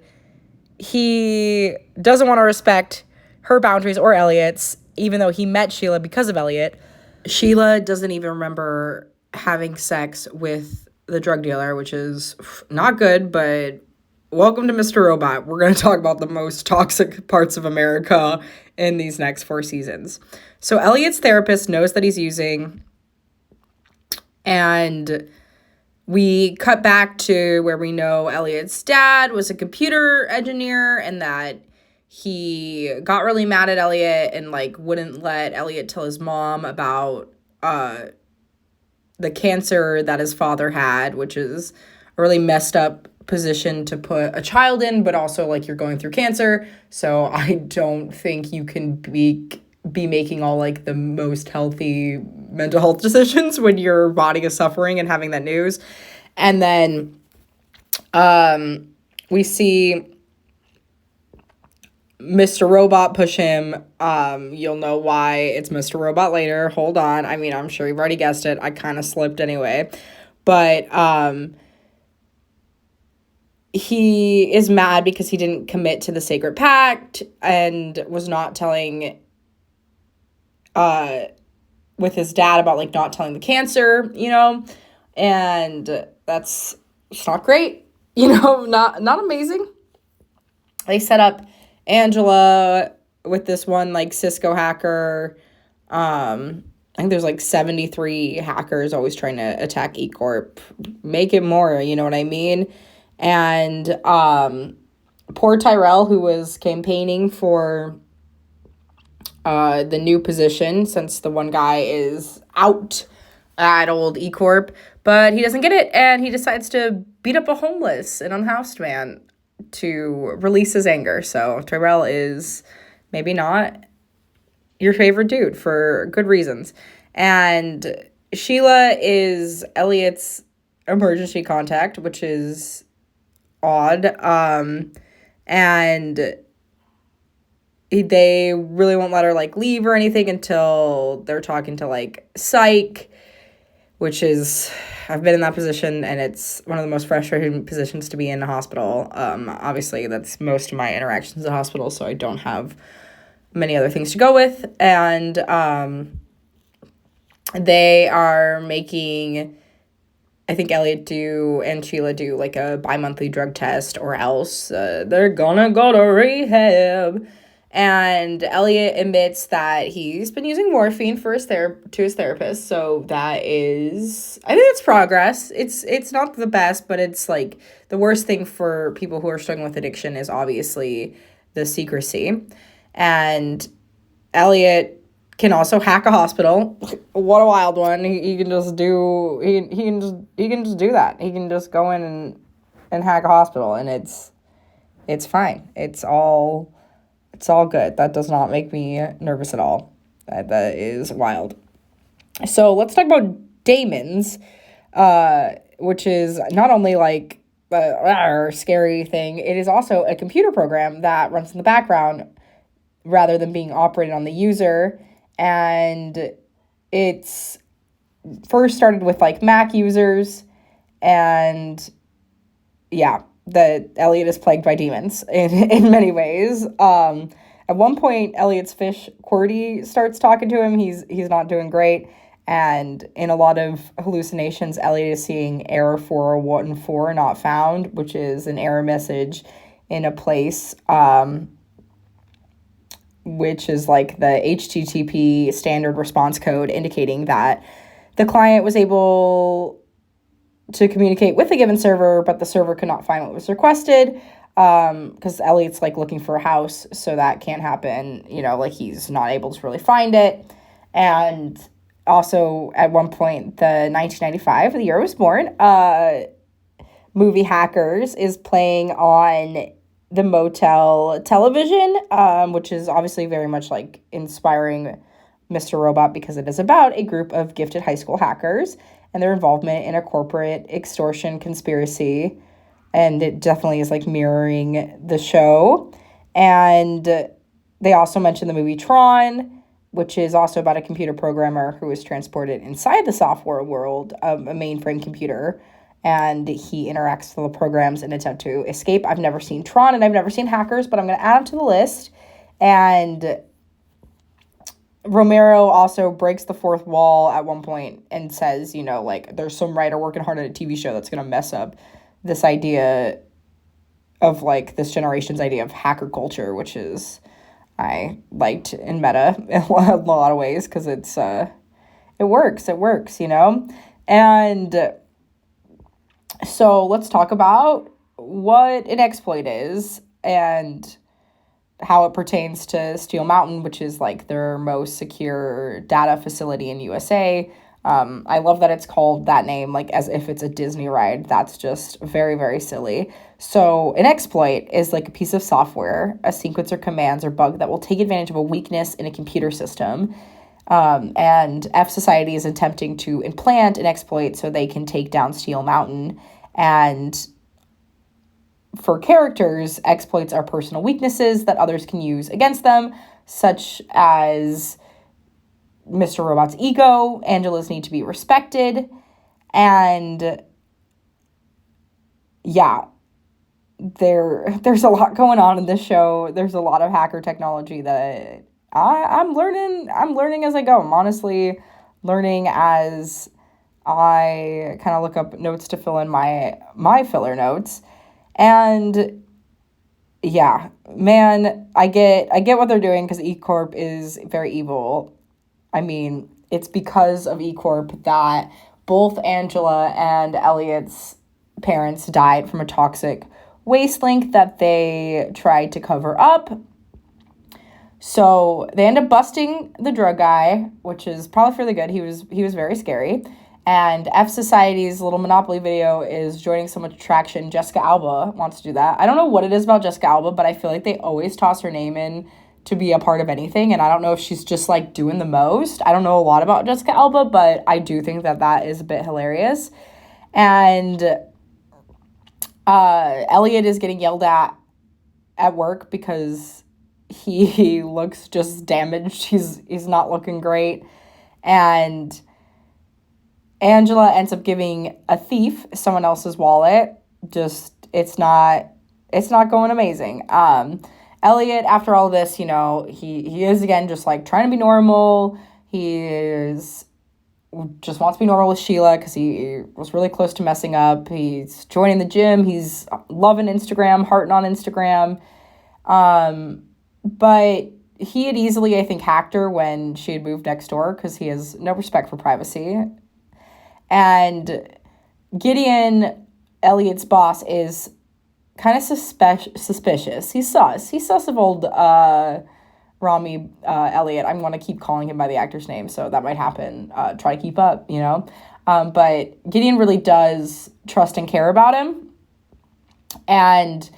he doesn't want to respect her boundaries or Elliot's, even though he met Sheila because of Elliot. Sheila doesn't even remember having sex with the drug dealer, which is not good, but welcome to Mr. Robot. We're going to talk about the most toxic parts of America in these next 4 seasons. So Elliot's therapist knows that he's using, and we cut back to where we know Elliot's dad was a computer engineer, and that he got really mad at Elliot and wouldn't let Elliot tell his mom about the cancer that his father had, which is a really messed up position to put a child in, but also you're going through cancer. So I don't think you can be making all the most healthy mental health decisions when your body is suffering and having that news. And then we see Mr. Robot push him. You'll know why it's Mr. Robot later. Hold on. I mean, I'm sure you've already guessed it. I kind of slipped anyway. But he is mad because he didn't commit to the sacred pact and was not telling with his dad about not telling the cancer, and it's not great, not amazing. They set up Angela with this one Cisco hacker. I think there's 73 hackers always trying to attack E-Corp. Make it more, you know what I mean? And poor Tyrell, who was campaigning for the new position, since the one guy is out at old E-Corp, but he doesn't get it, and he decides to beat up a homeless and unhoused man to release his anger. So Tyrell is maybe not your favorite dude for good reasons. And Sheila is Elliot's emergency contact, which is odd. And they really won't let her like leave or anything until they're talking to like psych, which is, I've been in that position and it's one of the most frustrating positions to be in a hospital. Obviously that's most of my interactions at hospitals, so I don't have many other things to go with. And they are making, I think Elliot and Sheila do like a bi-monthly drug test, or else they're gonna go to rehab. And Elliot admits that he's been using morphine for his therapist, so that is, I think it's progress. It's not the best, but it's like the worst thing for people who are struggling with addiction is obviously the secrecy. And Elliot can also hack a hospital. What a wild one. He can just do he can just do that. He can just go in and hack a hospital, and it's fine. It's all good. That does not make me nervous at all. That is wild. So let's talk about Damon's, which is not only like a scary thing, it is also a computer program that runs in the background rather than being operated on the user. And it's first started with like Mac users, and yeah, that Elliot is plagued by demons in many ways. At one point, Elliot's fish Qwerty starts talking to him. He's not doing great, and in a lot of hallucinations, Elliot is seeing error 414 not found, which is an error message in a place, which is like the HTTP standard response code indicating that the client was able to communicate with a given server, but the server could not find what was requested, because Elliot's like looking for a house, so that can't happen. Like he's not able to really find it. And also at one point, the 1995, the year I was born, movie Hackers is playing on the motel television, which is obviously very much like inspiring Mr. Robot, because it is about a group of gifted high school hackers and their involvement in a corporate extortion conspiracy. And it definitely is like mirroring the show. And they also mentioned the movie Tron, which is also about a computer programmer who is transported inside the software world of a mainframe computer, and he interacts with the programs in an attempt to escape. I've never seen Tron and I've never seen Hackers, but I'm going to add them to the list. And Romero also breaks the fourth wall at one point and says, like, there's some writer working hard on a TV show that's going to mess up this idea of, like, this generation's idea of hacker culture, which is, I liked in meta in a lot of ways, because it works, And so let's talk about what an exploit is and how it pertains to Steel Mountain, which is like their most secure data facility in USA. I love that it's called that name, like as if it's a Disney ride. That's just very, very silly. So an exploit is like a piece of software, a sequence or commands or bug that will take advantage of a weakness in a computer system. And F Society is attempting to implant an exploit so they can take down Steel Mountain. And for characters, exploits are personal weaknesses that others can use against them, such as Mr. Robot's ego. Angela's need to be respected. And yeah, there's a lot going on in this show. There's a lot of hacker technology that I'm learning as I go. I'm honestly learning as I kind of look up notes to fill in my filler notes. And yeah, man, I get what they're doing, because E Corp is very evil. I mean, it's because of E Corp that both Angela and Elliot's parents died from a toxic waste link that they tried to cover up. So they end up busting the drug guy, which is probably for the good. He was very scary. And F Society's little Monopoly video is joining so much traction. Jessica Alba wants to do that. I don't know what it is about Jessica Alba, but I feel like they always toss her name in to be a part of anything. And I don't know if she's just like doing the most. I don't know a lot about Jessica Alba, but I do think that is a bit hilarious. And Elliot is getting yelled at work because he looks just damaged. He's not looking great. And Angela ends up giving a thief someone else's wallet. Just it's not going amazing. Elliot, after all this, he is again just like trying to be normal. Just wants to be normal with Sheila because he was really close to messing up. He's joining the gym. He's loving Instagram, hearting on Instagram. But he had easily, I think, hacked her when she had moved next door because he has no respect for privacy. And Gideon, Elliot's boss, is kind of suspicious. He's sus of old Rami Elliot. I'm going to keep calling him by the actor's name, so that might happen. Try to keep up, But Gideon really does trust and care about him. And,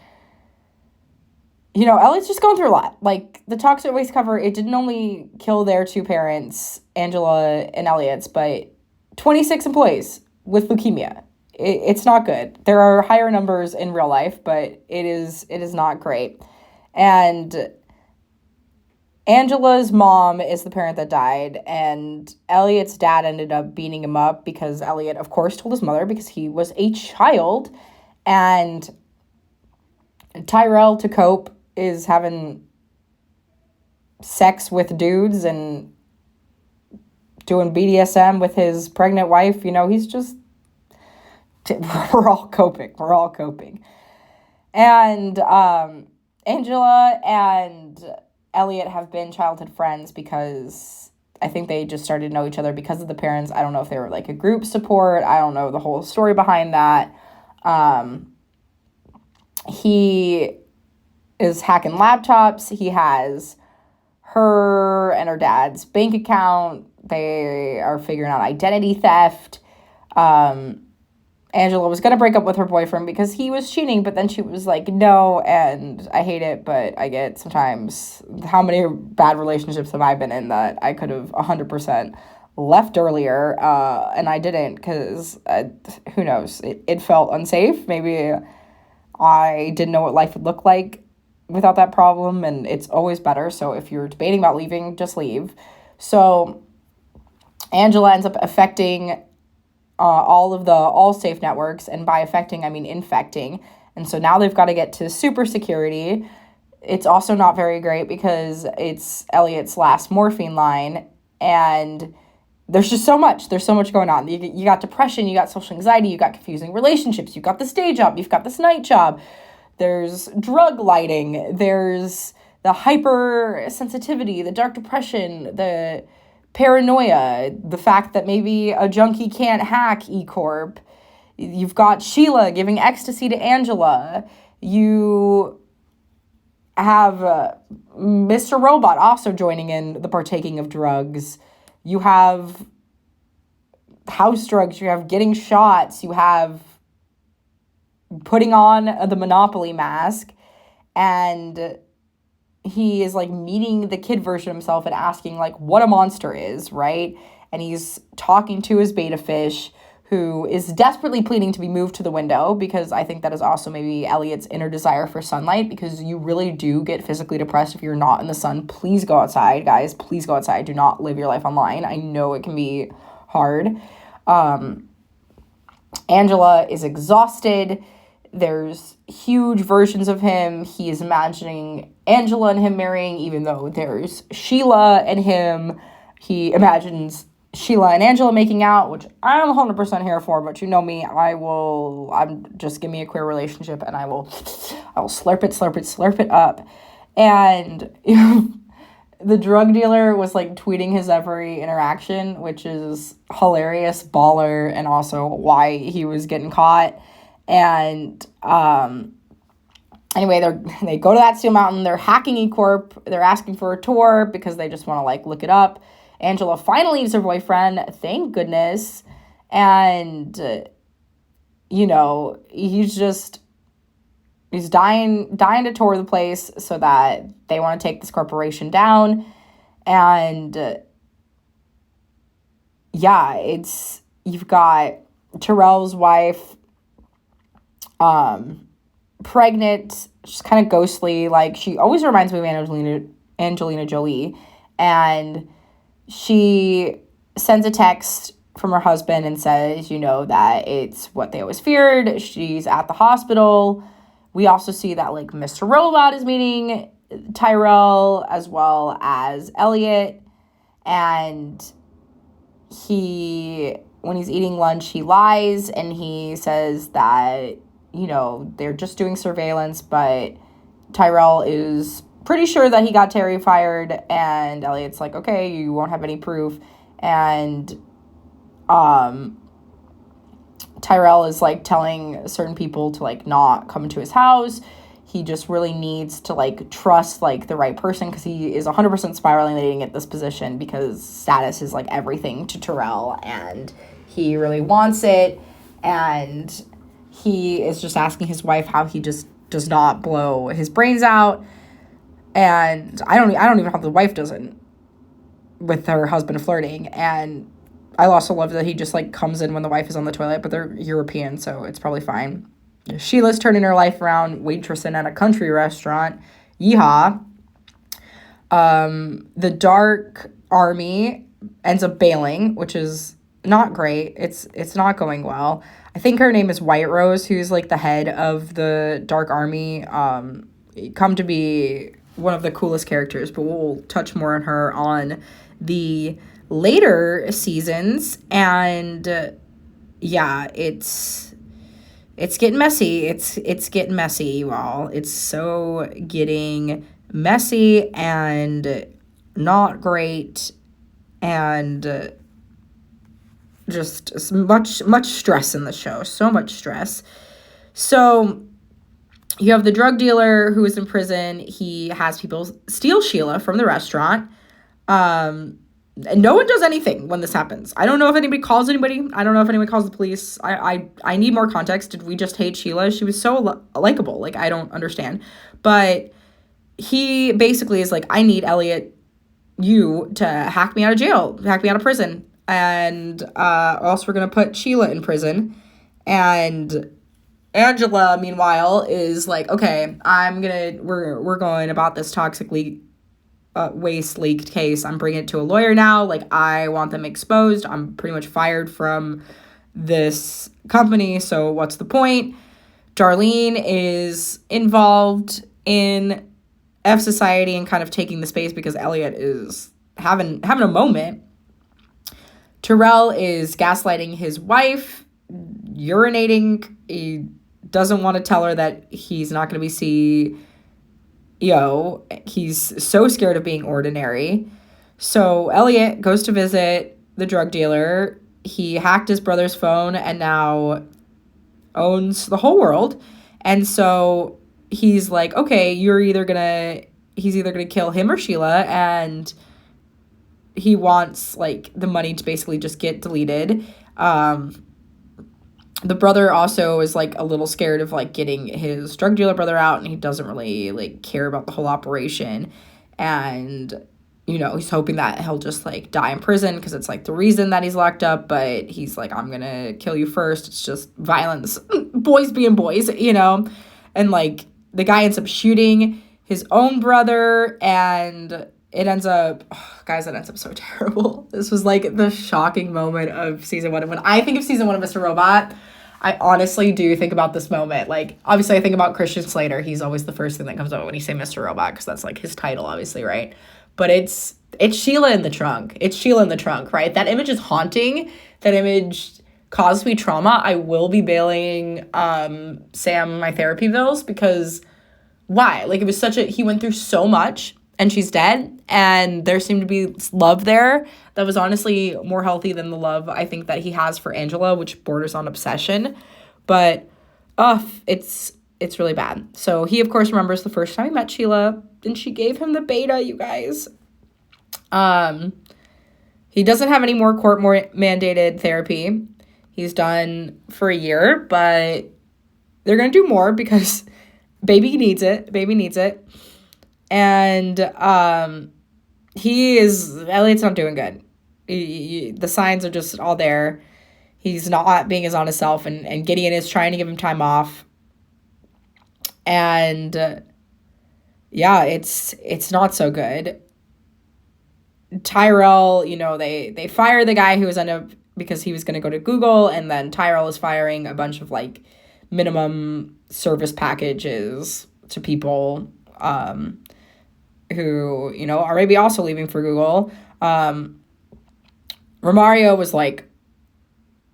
Elliot's just going through a lot. Like, the Toxic Waste cover, it didn't only kill their two parents, Angela and Elliot's, but 26 employees with leukemia. It's not good. There are higher numbers in real life, but it is not great. And Angela's mom is the parent that died, and Elliot's dad ended up beating him up because Elliot, of course, told his mother because he was a child. And Tyrell, to cope, is having sex with dudes and doing BDSM with his pregnant wife. He's just... We're all coping. And Angela and Elliot have been childhood friends because I think they just started to know each other because of the parents. I don't know if they were like a group support. I don't know the whole story behind that. He is hacking laptops. He has her and her dad's bank account. They are figuring out identity theft. Angela was going to break up with her boyfriend because he was cheating, but then she was like, no, and I hate it, but I get sometimes how many bad relationships have I been in that I could have 100% left earlier, and I didn't because, who knows, it felt unsafe. Maybe I didn't know what life would look like without that problem, and it's always better, so if you're debating about leaving, just leave. So Angela ends up affecting all of the Allsafe networks, and by affecting, I mean infecting. And so now they've got to get to super security. It's also not very great because it's Elliot's last morphine line, and there's just so much. There's so much going on. You got depression, you got social anxiety, you got confusing relationships, you got this day job, you've got this night job. There's drug lighting, there's the hypersensitivity, the dark depression, the paranoia, the fact that maybe a junkie can't hack E-Corp. You've got Sheila giving ecstasy to Angela. You have Mr. Robot also joining in the partaking of drugs. You have house drugs. You have getting shots. You have putting on the Monopoly mask. And he is like meeting the kid version of himself and asking like what a monster is, right? And he's talking to his beta fish, who is desperately pleading to be moved to the window, because I think that is also maybe Elliot's inner desire for sunlight, because you really do get physically depressed if you're not in the sun. Please go outside, guys. Please go outside. Do not live your life online. I know it can be hard. Angela is exhausted. There's huge versions of him. He is imagining Angela and him marrying, even though there's Sheila and him. He imagines Sheila and Angela making out, which I'm 100% here for, but you know me, I'm just give me a queer relationship and I will slurp it up. And the drug dealer was like tweeting his every interaction, which is hilarious, baller, and also why he was getting caught. And anyway, they go to that Steel Mountain. They're hacking E-Corp. They're asking for a tour because they just want to like look it up. Angela finally leaves her boyfriend. Thank goodness. And he's just he's dying to tour the place so that they want to take this corporation down. And you've got Terrell's wife, pregnant. She's kind of ghostly. Like, she always reminds me of Angelina Jolie. And she sends a text from her husband and says, that it's what they always feared. She's at the hospital. We also see that, like, Mr. Robot is meeting Tyrell as well as Elliot. And when he's eating lunch, he lies and he says that, they're just doing surveillance, but Tyrell is pretty sure that he got Terry fired, and Elliot's like, okay, you won't have any proof. And Tyrell is, like, telling certain people to, like, not come into his house. He just really needs to, like, trust, like, the right person, because he is 100% spiraling that he didn't get this position because status is, like, everything to Tyrell, and he really wants it. And he is just asking his wife how he just does not blow his brains out. And I don't even know how the wife doesn't with her husband flirting. And I also love that he just, like, comes in when the wife is on the toilet, but they're European, so it's probably fine. Sheila's turning her life around, waitressing at a country restaurant. Yeehaw. The Dark Army ends up bailing, which is not great. It's not going well. I think her name is White Rose, who's, like, the head of the Dark Army. Come to be one of the coolest characters, but we'll touch more on her on the later seasons. And it's getting messy. It's getting messy, you all. It's so getting messy and not great, and just much stress in the show. So much stress. So you have the drug dealer who is in prison. He has people steal Sheila from the restaurant. And no one does anything when this happens. I don't know if anybody calls anybody. I don't know if anyone calls the police. I need more context. Did we just hate Sheila? She was so likable. Like, I don't understand. But he basically is like, I need Elliot, you, to hack me out of jail, hack me out of prison. And or else we're going to put Sheila in prison. And Angela, meanwhile, is like, okay, we're going about this toxic waste leaked case. I'm bringing it to a lawyer now. Like, I want them exposed. I'm pretty much fired from this company, so what's the point? Darlene is involved in F Society and kind of taking the space because Elliot is having a moment. Terrell is gaslighting his wife, urinating. He doesn't want to tell her that he's not going to be CEO. He's so scared of being ordinary. So Elliot goes to visit the drug dealer. He hacked his brother's phone and now owns the whole world. And so he's like, okay, he's either gonna kill him or Sheila, and he wants, like, the money to basically just get deleted. The brother also is, like, a little scared of, like, getting his drug dealer brother out, and he doesn't really, like, care about the whole operation. And, he's hoping that he'll just, like, die in prison because it's, like, the reason that he's locked up. But he's like, I'm gonna kill you first. It's just violence. Boys being boys, And, like, the guy ends up shooting his own brother, and it ends up, guys, that ends up so terrible. This was, like, the shocking moment of season 1. And when I think of season 1 of Mr. Robot, I honestly do think about this moment. Like, obviously, I think about Christian Slater. He's always the first thing that comes up when you say Mr. Robot, because that's, like, his title, obviously, right? But it's Sheila in the trunk. It's Sheila in the trunk, right? That image is haunting. That image caused me trauma. I will be bailing Sam my therapy bills, because why? Like, it was he went through so much, and she's dead, and there seemed to be love there that was honestly more healthy than the love I think that he has for Angela, which borders on obsession. But it's really bad. So he, of course, remembers the first time he met Sheila, and she gave him the beta, you guys. He doesn't have any more court-mandated therapy. He's done for a year, but they're going to do more because Baby needs it. Baby needs it. And Elliot's not doing good. The signs are just all there. He's not being his honest self, and Gideon is trying to give him time off. And yeah, it's not so good. Tyrell, they fire the guy who was because he was going to go to Google, and then Tyrell is firing a bunch of like minimum service packages to people who, are maybe also leaving for Google. Romario was like,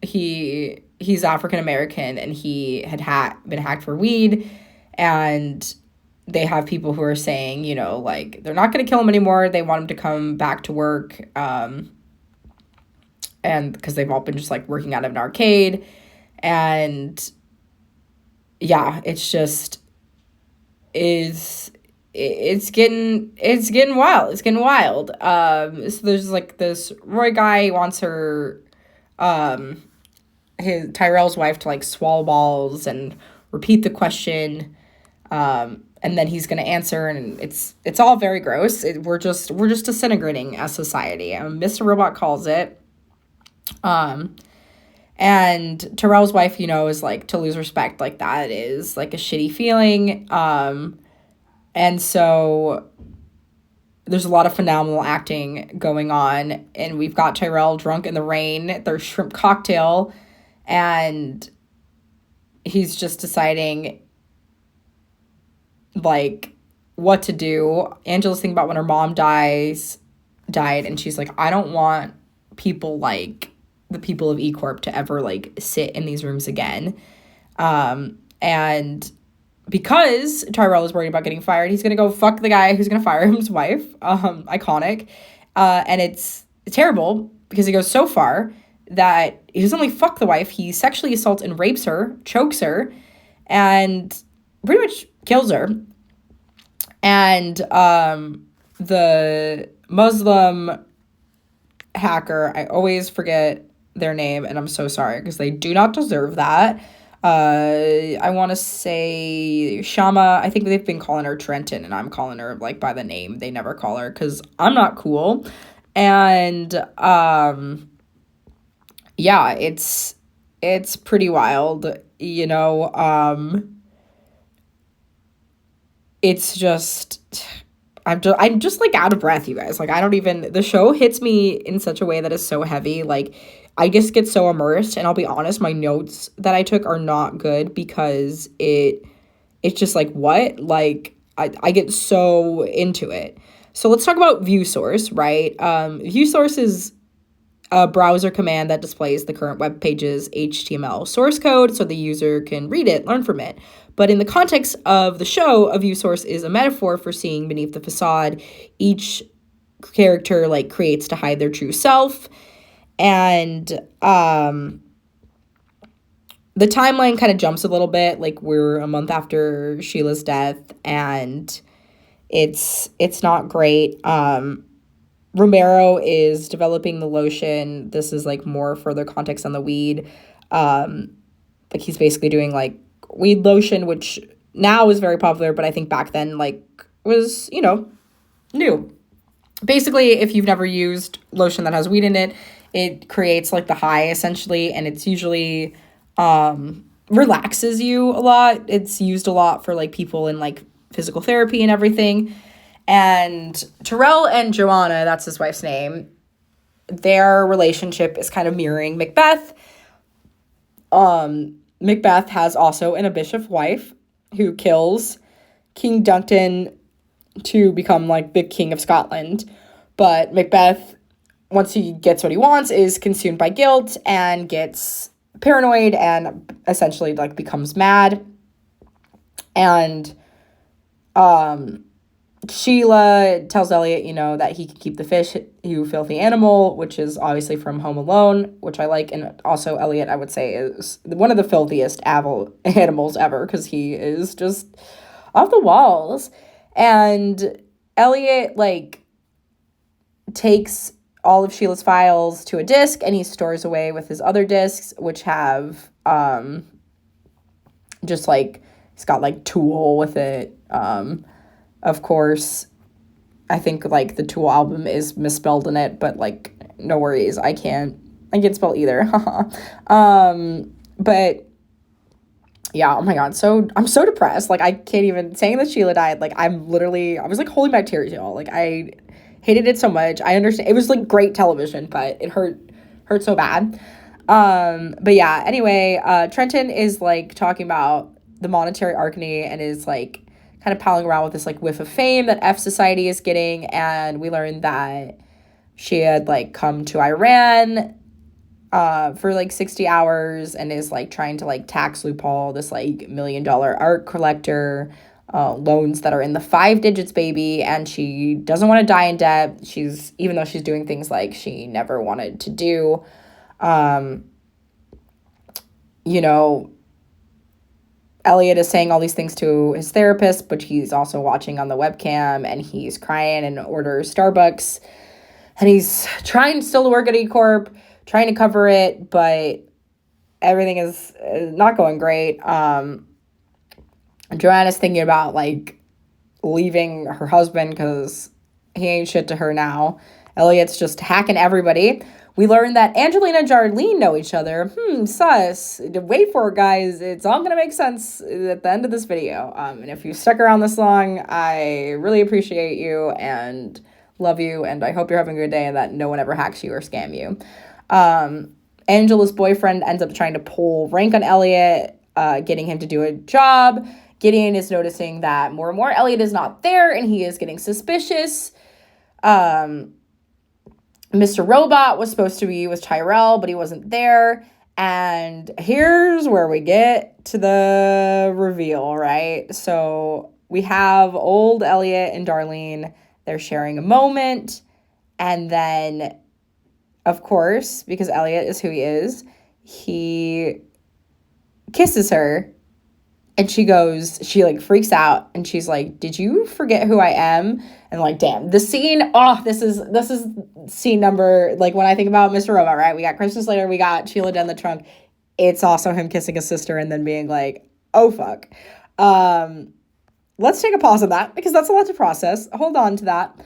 he's African American, and he had been hacked for weed, and they have people who are saying, like, they're not going to kill him anymore. They want him to come back to work, and because they've all been just like working out of an arcade, and yeah, it's getting wild. It's getting wild. So there's like this Roy guy wants her, his Tyrell's wife to like swallow balls and repeat the question, and then he's gonna answer, and it's all very gross. We're just disintegrating as society. Mr. Robot calls it. And Tyrell's wife, is like, to lose respect like that is like a shitty feeling. And so there's a lot of phenomenal acting going on, and we've got Tyrell drunk in the rain at their shrimp cocktail, and he's just deciding like what to do. Angela's thinking about when her mom died, and she's like, I don't want people like the people of E-Corp to ever like sit in these rooms again. And because Tyrell is worried about getting fired, he's gonna go fuck the guy who's gonna fire his wife. Iconic. And it's terrible because he goes so far that he doesn't only fuck the wife, he sexually assaults and rapes her, chokes her, and pretty much kills her. And the Muslim hacker, I always forget their name, and I'm so sorry because they do not deserve that. I want to say Shama. I think they've been calling her Trenton, and I'm calling her like by the name they never call her because I'm not cool. And yeah, it's pretty wild, it's just I'm just like out of breath, you guys. Like, the show hits me in such a way that is so heavy. Like, I just get so immersed, and I'll be honest, my notes that I took are not good because it's just like, what? Like, I get so into it. So let's talk about view source, right? View source is a browser command that displays the current web page's HTML source code so the user can read it, learn from it. But in the context of the show, a view source is a metaphor for seeing beneath the facade each character like creates to hide their true self. And the timeline kind of jumps a little bit. Like, we're a month after Sheila's death, and it's not great. Romero is developing the lotion. This is like more further context on the weed. Like, he's basically doing like weed lotion, which now is very popular, but I think back then like was, new. Basically, if you've never used lotion that has weed in it, it creates like the high essentially, and it's usually relaxes you a lot. It's used a lot for like people in like physical therapy and everything. And Tyrell and Joanna, that's his wife's name, their relationship is kind of mirroring Macbeth. Macbeth has also an ambitious wife who kills King Duncan to become like the king of Scotland. But Macbeth, once he gets what he wants, is consumed by guilt and gets paranoid and essentially like becomes mad. And Sheila tells Elliot, that he can keep the fish, you filthy animal, which is obviously from Home Alone, which I like. And also Elliot, I would say, is one of the filthiest animals ever because he is just off the walls. And Elliot, like, takes all of Sheila's files to a disk, and he stores away with his other disks, which have just, like, He's got like Tool with it. Of course, I think like the Tool album is misspelled in it, but like no worries, I can't spell either. But yeah, oh my god, so I'm so depressed. Like I can't even, saying that Sheila died, like I was like holding back tears, y'all. Like I hated it so much. I understand it was like great television, but it hurt so bad. But yeah, anyway, Trenton is like talking about the monetary arcany and is like kind of palling around with this like whiff of fame that F Society is getting, and we learned that she had like come to Iran for like 60 hours and is like trying to like tax loophole this like $1 million art collector, loans that are in the 5 digits, baby, and she doesn't want to die in debt. Even though she's doing things like she never wanted to do. You know, Elliot is saying all these things to his therapist, but he's also watching on the webcam, and he's crying and orders Starbucks, and he's trying still to work at E-Corp, trying to cover it, but everything is not going great. Joanna's thinking about like leaving her husband because he ain't shit to her now. Elliot's just hacking everybody. We learned that Angelina and Jarlene know each other. Sus. Wait for it, guys. It's all going to make sense at the end of this video. And if you stuck around this long, I really appreciate you and love you, and I hope you're having a good day and that no one ever hacks you or scam you. Angela's boyfriend ends up trying to pull rank on Elliot, getting him to do a job. Gideon is noticing that more and more Elliot is not there, and he is getting suspicious. Mr. Robot was supposed to be with Tyrell, but he wasn't there. And here's where we get to the reveal, right? So we have old Elliot and Darlene. They're sharing a moment. And then, of course, because Elliot is who he is, he kisses her. And she like freaks out, and she's like, did you forget who I am? And like, damn, the scene, this is scene number, like when I think about Mr. Robot, right? We got Christmas Later, we got Sheila down the trunk. It's also him kissing his sister and then being like, oh fuck. Let's take a pause on that because that's a lot to process. Hold on to that.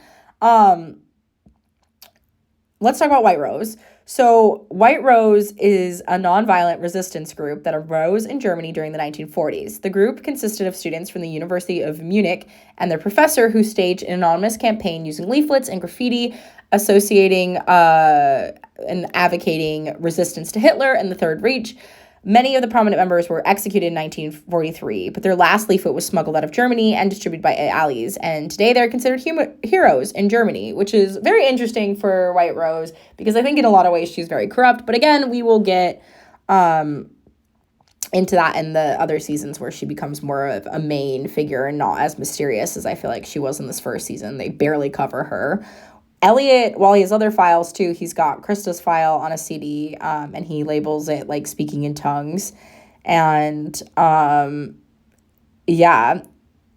Let's talk about White Rose. So White Rose is a nonviolent resistance group that arose in Germany during the 1940s. The group consisted of students from the University of Munich and their professor, who staged an anonymous campaign using leaflets and graffiti associating and advocating resistance to Hitler and the Third Reich. Many of the prominent members were executed in 1943, but their last leaflet was smuggled out of Germany and distributed by allies. And today they're considered heroes in Germany, which is very interesting for White Rose because I think in a lot of ways she's very corrupt. But again, we will get into that in the other seasons where she becomes more of a main figure and not as mysterious as I feel like she was in this first season. They barely cover her. Elliot, while he has other files too, he's got Krista's file on a CD, and he labels it like speaking in tongues. And yeah,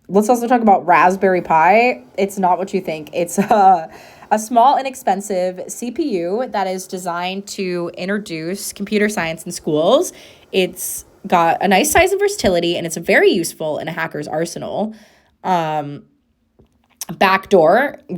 let's also talk about Raspberry Pi. It's not what you think. It's a small, inexpensive CPU that is designed to introduce computer science in schools. It's got a nice size and versatility, and it's very useful in a hacker's arsenal. Backdoor,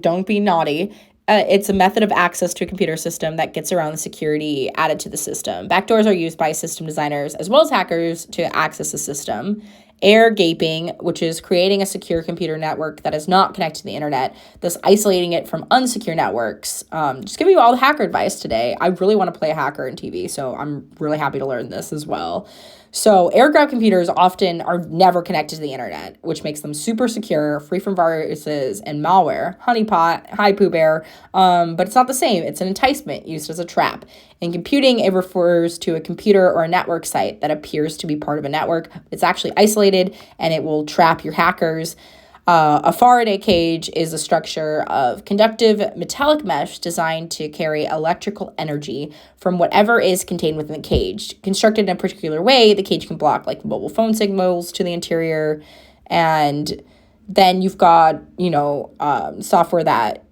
don't be naughty. It's a method of access to a computer system that gets around the security added to the system. Backdoors are used by system designers as well as hackers to access the system. Air gaping, which is creating a secure computer network that is not connected to the internet, thus isolating it from unsecure networks. Just giving you all the hacker advice today. I really want to play a hacker in TV, so I'm really happy to learn this as well. So air-gapped computers often are never connected to the internet, which makes them super secure, free from viruses and malware. Honeypot, hi Pooh Bear, but it's not the same. It's an enticement used as a trap. In computing, it refers to a computer or a network site that appears to be part of a network. It's actually isolated, and it will trap your hackers. A Faraday cage is a structure of conductive metallic mesh designed to carry electrical energy from whatever is contained within the cage. Constructed in a particular way, the cage can block like mobile phone signals to the interior. And then you've got, software that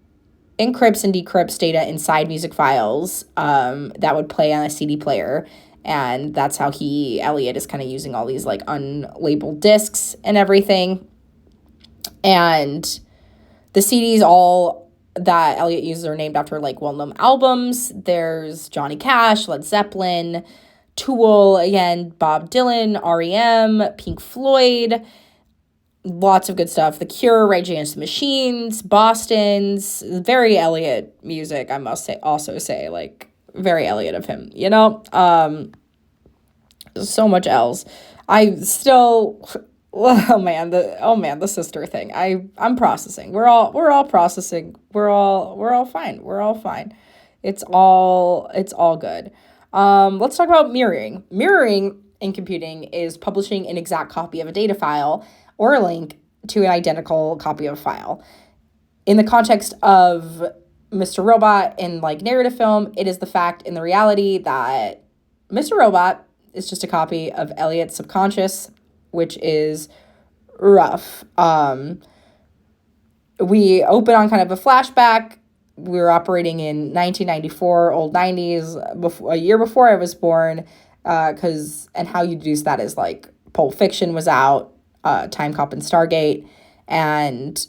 encrypts and decrypts data inside music files that would play on a CD player. And that's how Elliot is kind of using all these like unlabeled discs and everything. And the CDs all that Elliot uses are named after like well-known albums. There's Johnny Cash, Led Zeppelin, Tool, again, Bob Dylan, REM, Pink Floyd, lots of good stuff. The Cure, Rage Against the Machines, Boston's, very Elliot music, I must say, like, very Elliot of him, you know? So much else. I still, the sister thing. I'm processing. We're all processing. We're all fine. It's all good. Let's talk about mirroring. Mirroring in computing is publishing an exact copy of a data file or a link to an identical copy of a file. In the context of Mr. Robot in like narrative film, it is the fact in the reality that Mr. Robot is just a copy of Elliot's subconscious, which is rough. We open on kind of a flashback. We were operating in 1994, old 90s, a year before I was born, and how you deduce that is like Pulp Fiction was out, Time Cop and Stargate, and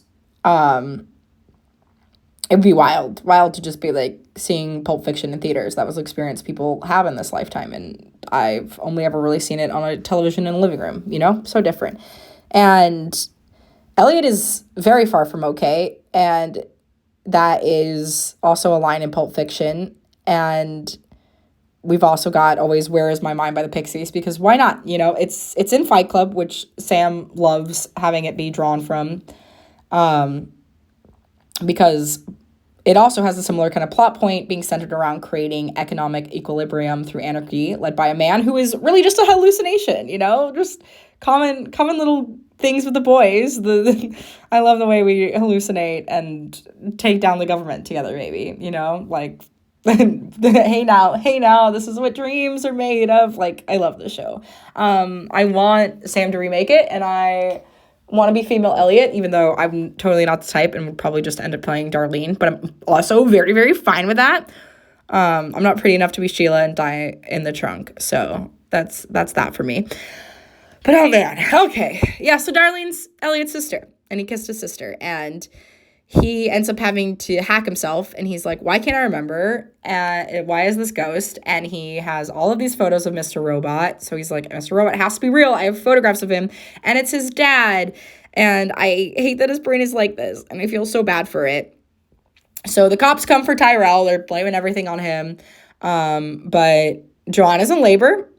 it'd be wild to just be like seeing Pulp Fiction in theaters. That was the experience people have in this lifetime, and I've only ever really seen it on a television in a living room, you know, so different. And Elliot is very far from okay, and that is also a line in Pulp Fiction. And we've also got always Where Is My Mind by the Pixies, because why not? You know, it's in Fight Club, which Sam loves having it be drawn from, because it also has a similar kind of plot point, being centered around creating economic equilibrium through anarchy, led by a man who is really just a hallucination, you know, just common little things with the boys. I love the way we hallucinate and take down the government together, maybe, you know, like, hey now, this is what dreams are made of. Like, I love this show. I want Sam to remake it, and I want to be female Elliot, even though I'm totally not the type and would probably just end up playing Darlene, but I'm also very, very fine with that. I'm not pretty enough to be Sheila and die in the trunk, so that's that for me. But oh man, okay. Yeah, so Darlene's Elliot's sister, and he kissed his sister, and he ends up having to hack himself, and he's like, why can't I remember? Why is this ghost? And he has all of these photos of Mr. Robot, so he's like, Mr. Robot has to be real. I have photographs of him, and it's his dad, and I hate that his brain is like this, and I feel so bad for it. So the cops come for Tyrell. They're blaming everything on him, but Joanna's in labor.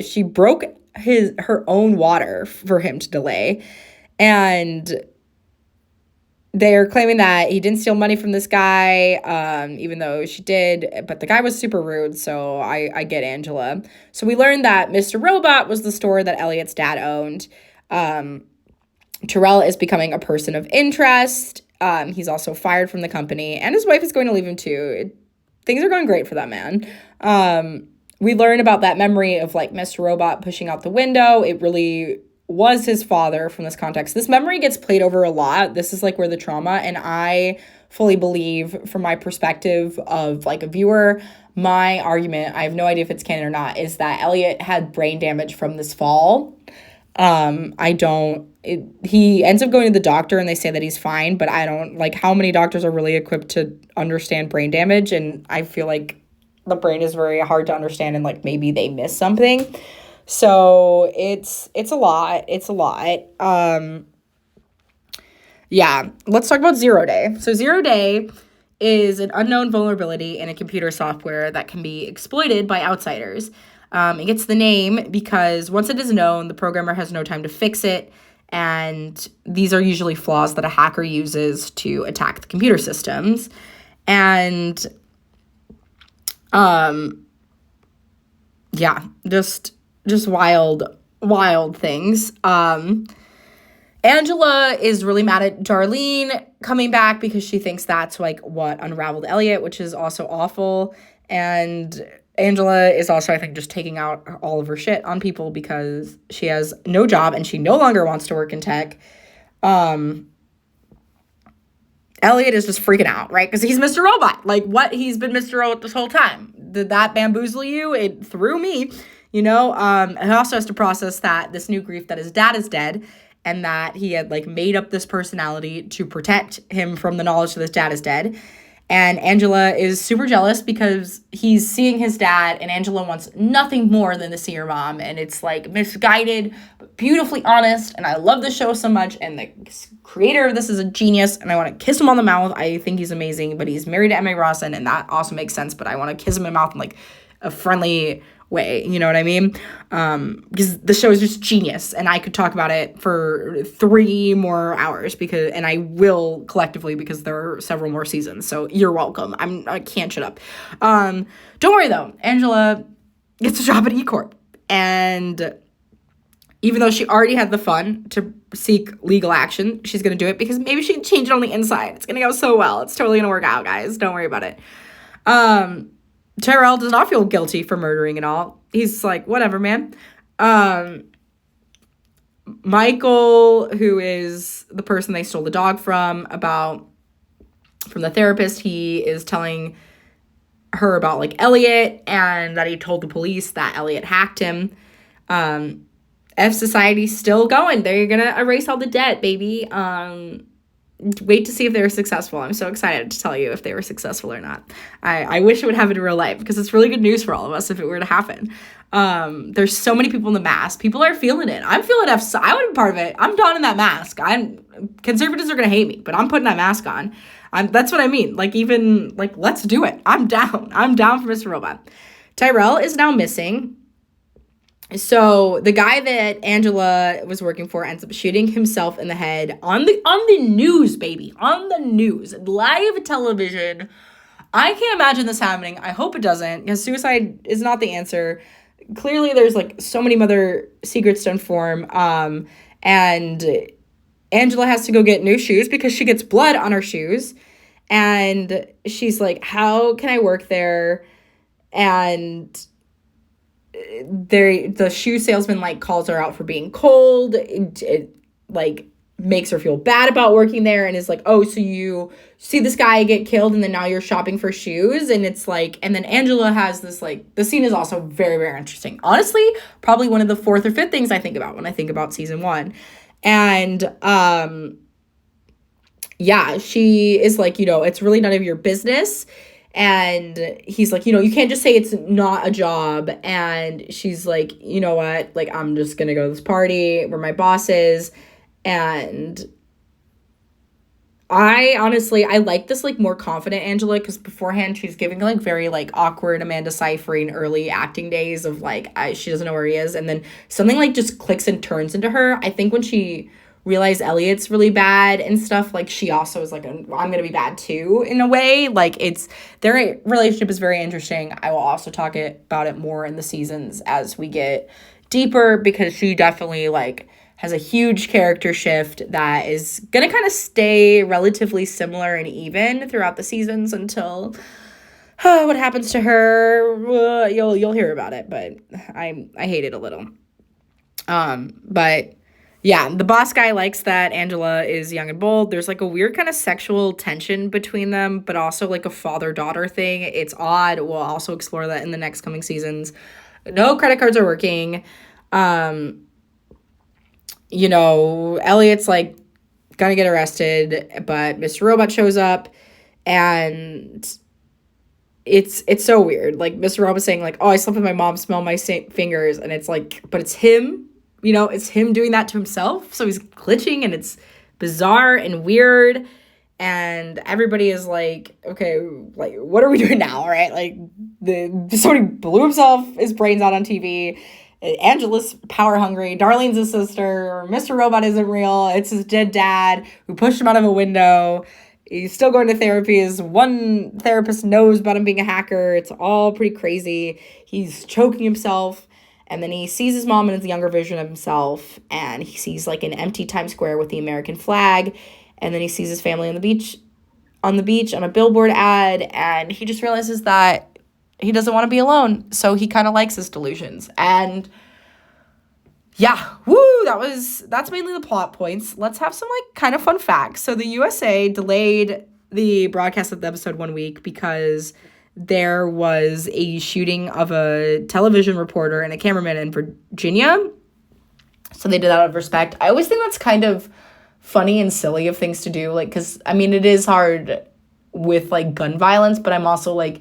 She broke her own water for him to delay, and they're claiming that he didn't steal money from this guy, even though she did, but the guy was super rude, so I get Angela. So we learned that Mr. Robot was the store that Elliot's dad owned. Terrell is becoming a person of interest. He's also fired from the company, and his wife is going to leave him too. Things are going great for that man. We learn about that memory of like Mr. Robot pushing out the window. It really was his father from this context. This memory gets played over a lot. This is like where the trauma, and I fully believe from my perspective of like a viewer, my argument, I have no idea if it's canon or not, is that Elliot had brain damage from this fall. He ends up going to the doctor and they say that he's fine, but I don't, like, how many doctors are really equipped to understand brain damage? And I feel like the brain is very hard to understand, and like maybe they miss something. So it's a lot. Yeah, let's talk about Zero Day. So Zero Day is an unknown vulnerability in a computer software that can be exploited by outsiders. It gets the name because once it is known, the programmer has no time to fix it, and these are usually flaws that a hacker uses to attack the computer systems. And yeah, just wild things. Angela is really mad at Darlene coming back because she thinks that's like what unraveled Elliot, which is also awful. And Angela is also, I think, just taking out all of her shit on people because she has no job and she no longer wants to work in tech. And Elliot is just freaking out, right? Because he's Mr. Robot. Like, what? He's been Mr. Robot this whole time. Did that bamboozle you? It threw me, you know? He also has to process that this new grief that his dad is dead and that he had, like, made up this personality to protect him from the knowledge that his dad is dead. And Angela is super jealous because he's seeing his dad, and Angela wants nothing more than to see her mom. And it's like misguided, but beautifully honest. And I love the show so much. And the creator of this is a genius. And I want to kiss him on the mouth. I think he's amazing. But he's married to Emma Rawson, and that also makes sense. But I want to kiss him in the mouth in like a friendly way, you know what I mean? Because the show is just genius, and I could talk about it for 3 more hours and I will collectively, because there are several more seasons. So you're welcome. I can't shut up. Don't worry though. Angela gets a job at E Corp, and even though she already had the fun to seek legal action, she's gonna do it because maybe she can change it on the inside. It's gonna go so well. It's totally gonna work out, guys. Don't worry about it. Tyrell does not feel guilty for murdering and all. He's like, whatever, man. Michael, who is the person they stole the dog from the therapist, he is telling her about, like, Elliot, and that he told the police that Elliot hacked him. F Society's still going. They're gonna erase all the debt, baby. Wait to see if they were successful. I'm so excited to tell you if they were successful or not. I wish it would happen in real life, because it's really good news for all of us if it were to happen. There's so many people in the mask. People are feeling it. I'm feeling I would be part of it. I'm donning that mask. Conservatives are going to hate me, but I'm putting that mask on. That's what I mean. Like, even, like, let's do it. I'm down. I'm down for Mr. Robot. Tyrell is now missing. So the guy that Angela was working for ends up shooting himself in the head on the news, baby. On the news. Live television. I can't imagine this happening. I hope it doesn't, because suicide is not the answer. Clearly, there's, like, so many other secrets to inform. And Angela has to go get new shoes because she gets blood on her shoes. And she's like, how can I work there? And the shoe salesman, like, calls her out for being cold. It like, makes her feel bad about working there, and is like, oh, so you see this guy get killed and then now you're shopping for shoes. And it's like, and then Angela has this, like, the scene is also very, very interesting. Honestly, probably one of the 4th or 5th things I think about when I think about season 1. And yeah, she is like, you know, it's really none of your business. And he's like, you know, you can't just say it's not a job. And she's like, you know what? Like, I'm just going to go to this party where my boss is. And I like this, like, more confident Angela, because beforehand she's giving, like, very, like, awkward Amanda Seyfried early acting days of, like, she doesn't know where he is. And then something, like, just clicks and turns into her. I think when she realize Elliot's really bad and stuff, like, she also is like, I'm gonna be bad too, in a way. Like, their relationship is very interesting. I will also talk about it more in the seasons as we get deeper, because she definitely, like, has a huge character shift that is gonna kind of stay relatively similar and even throughout the seasons until what happens to her. You'll hear about it, but I hate it a little. But yeah, the boss guy likes that Angela is young and bold. There's, like, a weird kind of sexual tension between them, but also, like, a father-daughter thing. It's odd. We'll also explore that in the next coming seasons. No credit cards are working. You know, Elliot's, like, gonna get arrested, but Mr. Robot shows up, and it's so weird. Like, Mr. Robot's saying, like, oh, I slept with my mom, smell my fingers, and it's like, but it's him. You know, it's him doing that to himself. So he's glitching, and it's bizarre and weird. And everybody is like, okay, like, what are we doing now, right? Like, somebody blew his brains out on TV. Angela's power hungry. Darlene's his sister. Mr. Robot isn't real. It's his dead dad who pushed him out of a window. He's still going to therapy. His one therapist knows about him being a hacker. It's all pretty crazy. He's choking himself. And then he sees his mom and his younger version of himself, and he sees, like, an empty Times Square with the American flag, and then he sees his family on the beach on a billboard ad, and he just realizes that he doesn't want to be alone, so he kind of likes his delusions. And yeah, that's mainly the plot points. Let's have some, like, kind of fun facts. So the USA delayed the broadcast of the episode one week because there was a shooting of a television reporter and a cameraman in Virginia. So they did that out of respect. I always think that's kind of funny and silly of things to do. Like, because, I mean, it is hard with, like, gun violence, but I'm also, like,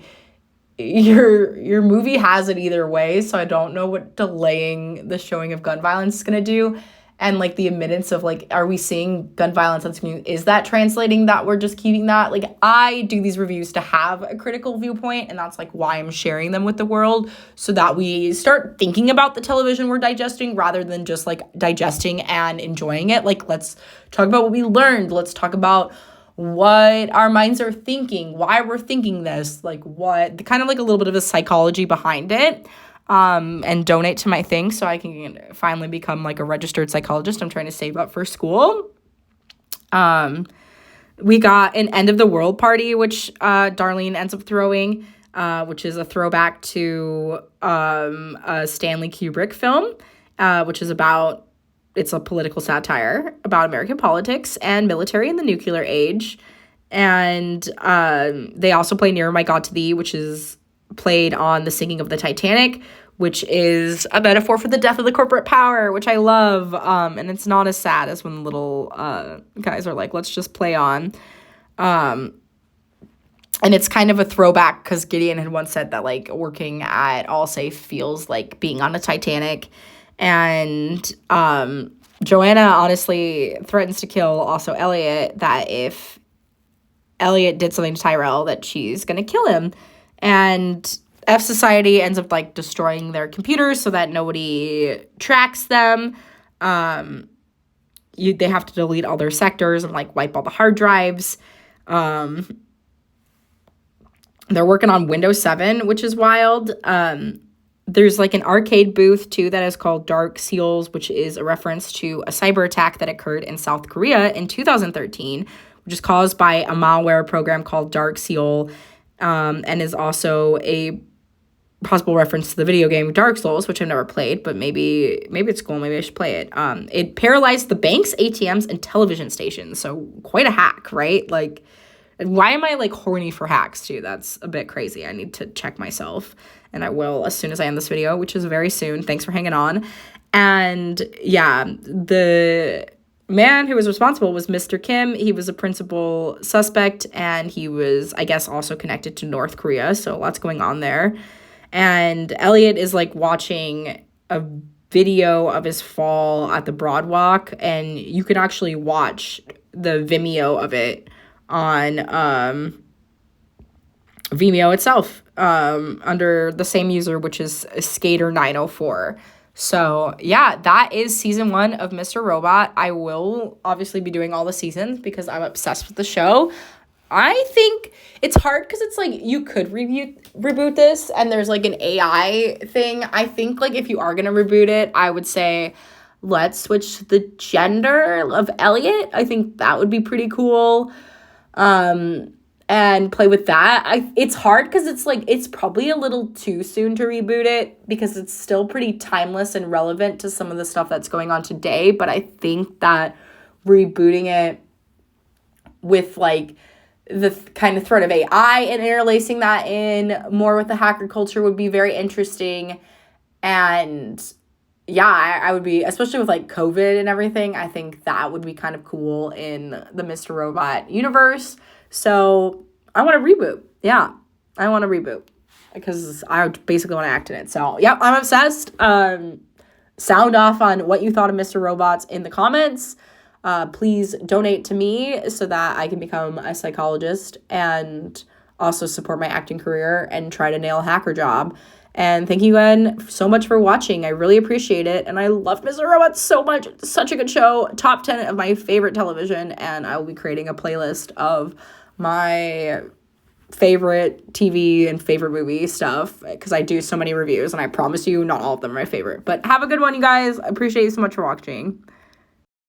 your movie has it either way, so I don't know what delaying the showing of gun violence is going to do. And, like, the admittance of, like, are we seeing gun violence on the community? Is that translating that we're just keeping that? Like, I do these reviews to have a critical viewpoint, and that's, like, why I'm sharing them with the world, so that we start thinking about the television we're digesting rather than just, like, digesting and enjoying it. Like, let's talk about what we learned. Let's talk about what our minds are thinking, why we're thinking this, like, what, kind of like a little bit of a psychology behind it. And donate to my thing so I can finally become, like, a registered psychologist. I'm trying to save up for school. We got an End of the World party, which Darlene ends up throwing, which is a throwback to a Stanley Kubrick film, which is about, it's a political satire about American politics and military in the nuclear age. And they also play Nearer My God to Thee, which is played on the sinking of the Titanic, which is a metaphor for the death of the corporate power, which I love. And it's not as sad as when little guys are like, let's just play on. And it's kind of a throwback because Gideon had once said that, like, working at Allsafe feels like being on a Titanic. And Joanna honestly threatens to kill also Elliot, that if Elliot did something to Tyrell, that she's going to kill him. And F Society ends up, like, destroying their computers so that nobody tracks them. They have to delete all their sectors and, like, wipe all the hard drives. They're working on Windows 7, which is wild. There's, like, an arcade booth, too, that is called Dark Seals, which is a reference to a cyber attack that occurred in South Korea in 2013, which is caused by a malware program called Dark Seal, and is also a possible reference to the video game Dark Souls, which I've never played, but maybe it's cool. Maybe I should play it. It paralyzed the banks, ATMs, and television stations. So quite a hack, right? Like, why am I, like, horny for hacks too? That's a bit crazy. I need to check myself, and I will as soon as I end this video, which is very soon. Thanks for hanging on. And yeah, the man who was responsible was Mr. Kim. He was a principal suspect, and he was, I guess, also connected to North Korea. So lots going on there. And Elliot is, like, watching a video of his fall at the Broadwalk, and you can actually watch the Vimeo of it on Vimeo itself, under the same user, which is Skater904. So yeah, that is season 1 of Mr. Robot. I will obviously be doing all the seasons because I'm obsessed with the show. I think it's hard because it's, like, you could reboot this and there's, like, an AI thing. I think, like, if you are going to reboot it, I would say let's switch the gender of Elliot. I think that would be pretty cool. And play with that. It's hard because it's, like, it's probably a little too soon to reboot it because it's still pretty timeless and relevant to some of the stuff that's going on today. But I think that rebooting it with, like, the kind of threat of AI and interlacing that in more with the hacker culture would be very interesting. And yeah, I would be, especially with, like, COVID and everything, I think that would be kind of cool in the Mr. Robot universe. So I want to reboot. Yeah, I want to reboot because I basically want to act in it. So yeah, I'm obsessed. Sound off on what you thought of Mr. Robots in the comments. Please donate to me so that I can become a psychologist and also support my acting career and try to nail a hacker job. And thank you again so much for watching. I really appreciate it. And I love Mr. Robot so much. It's such a good show. Top 10 of my favorite television. And I will be creating a playlist of my favorite TV and favorite movie stuff because I do so many reviews. And I promise you not all of them are my favorite. But have a good one, you guys. I appreciate you so much for watching.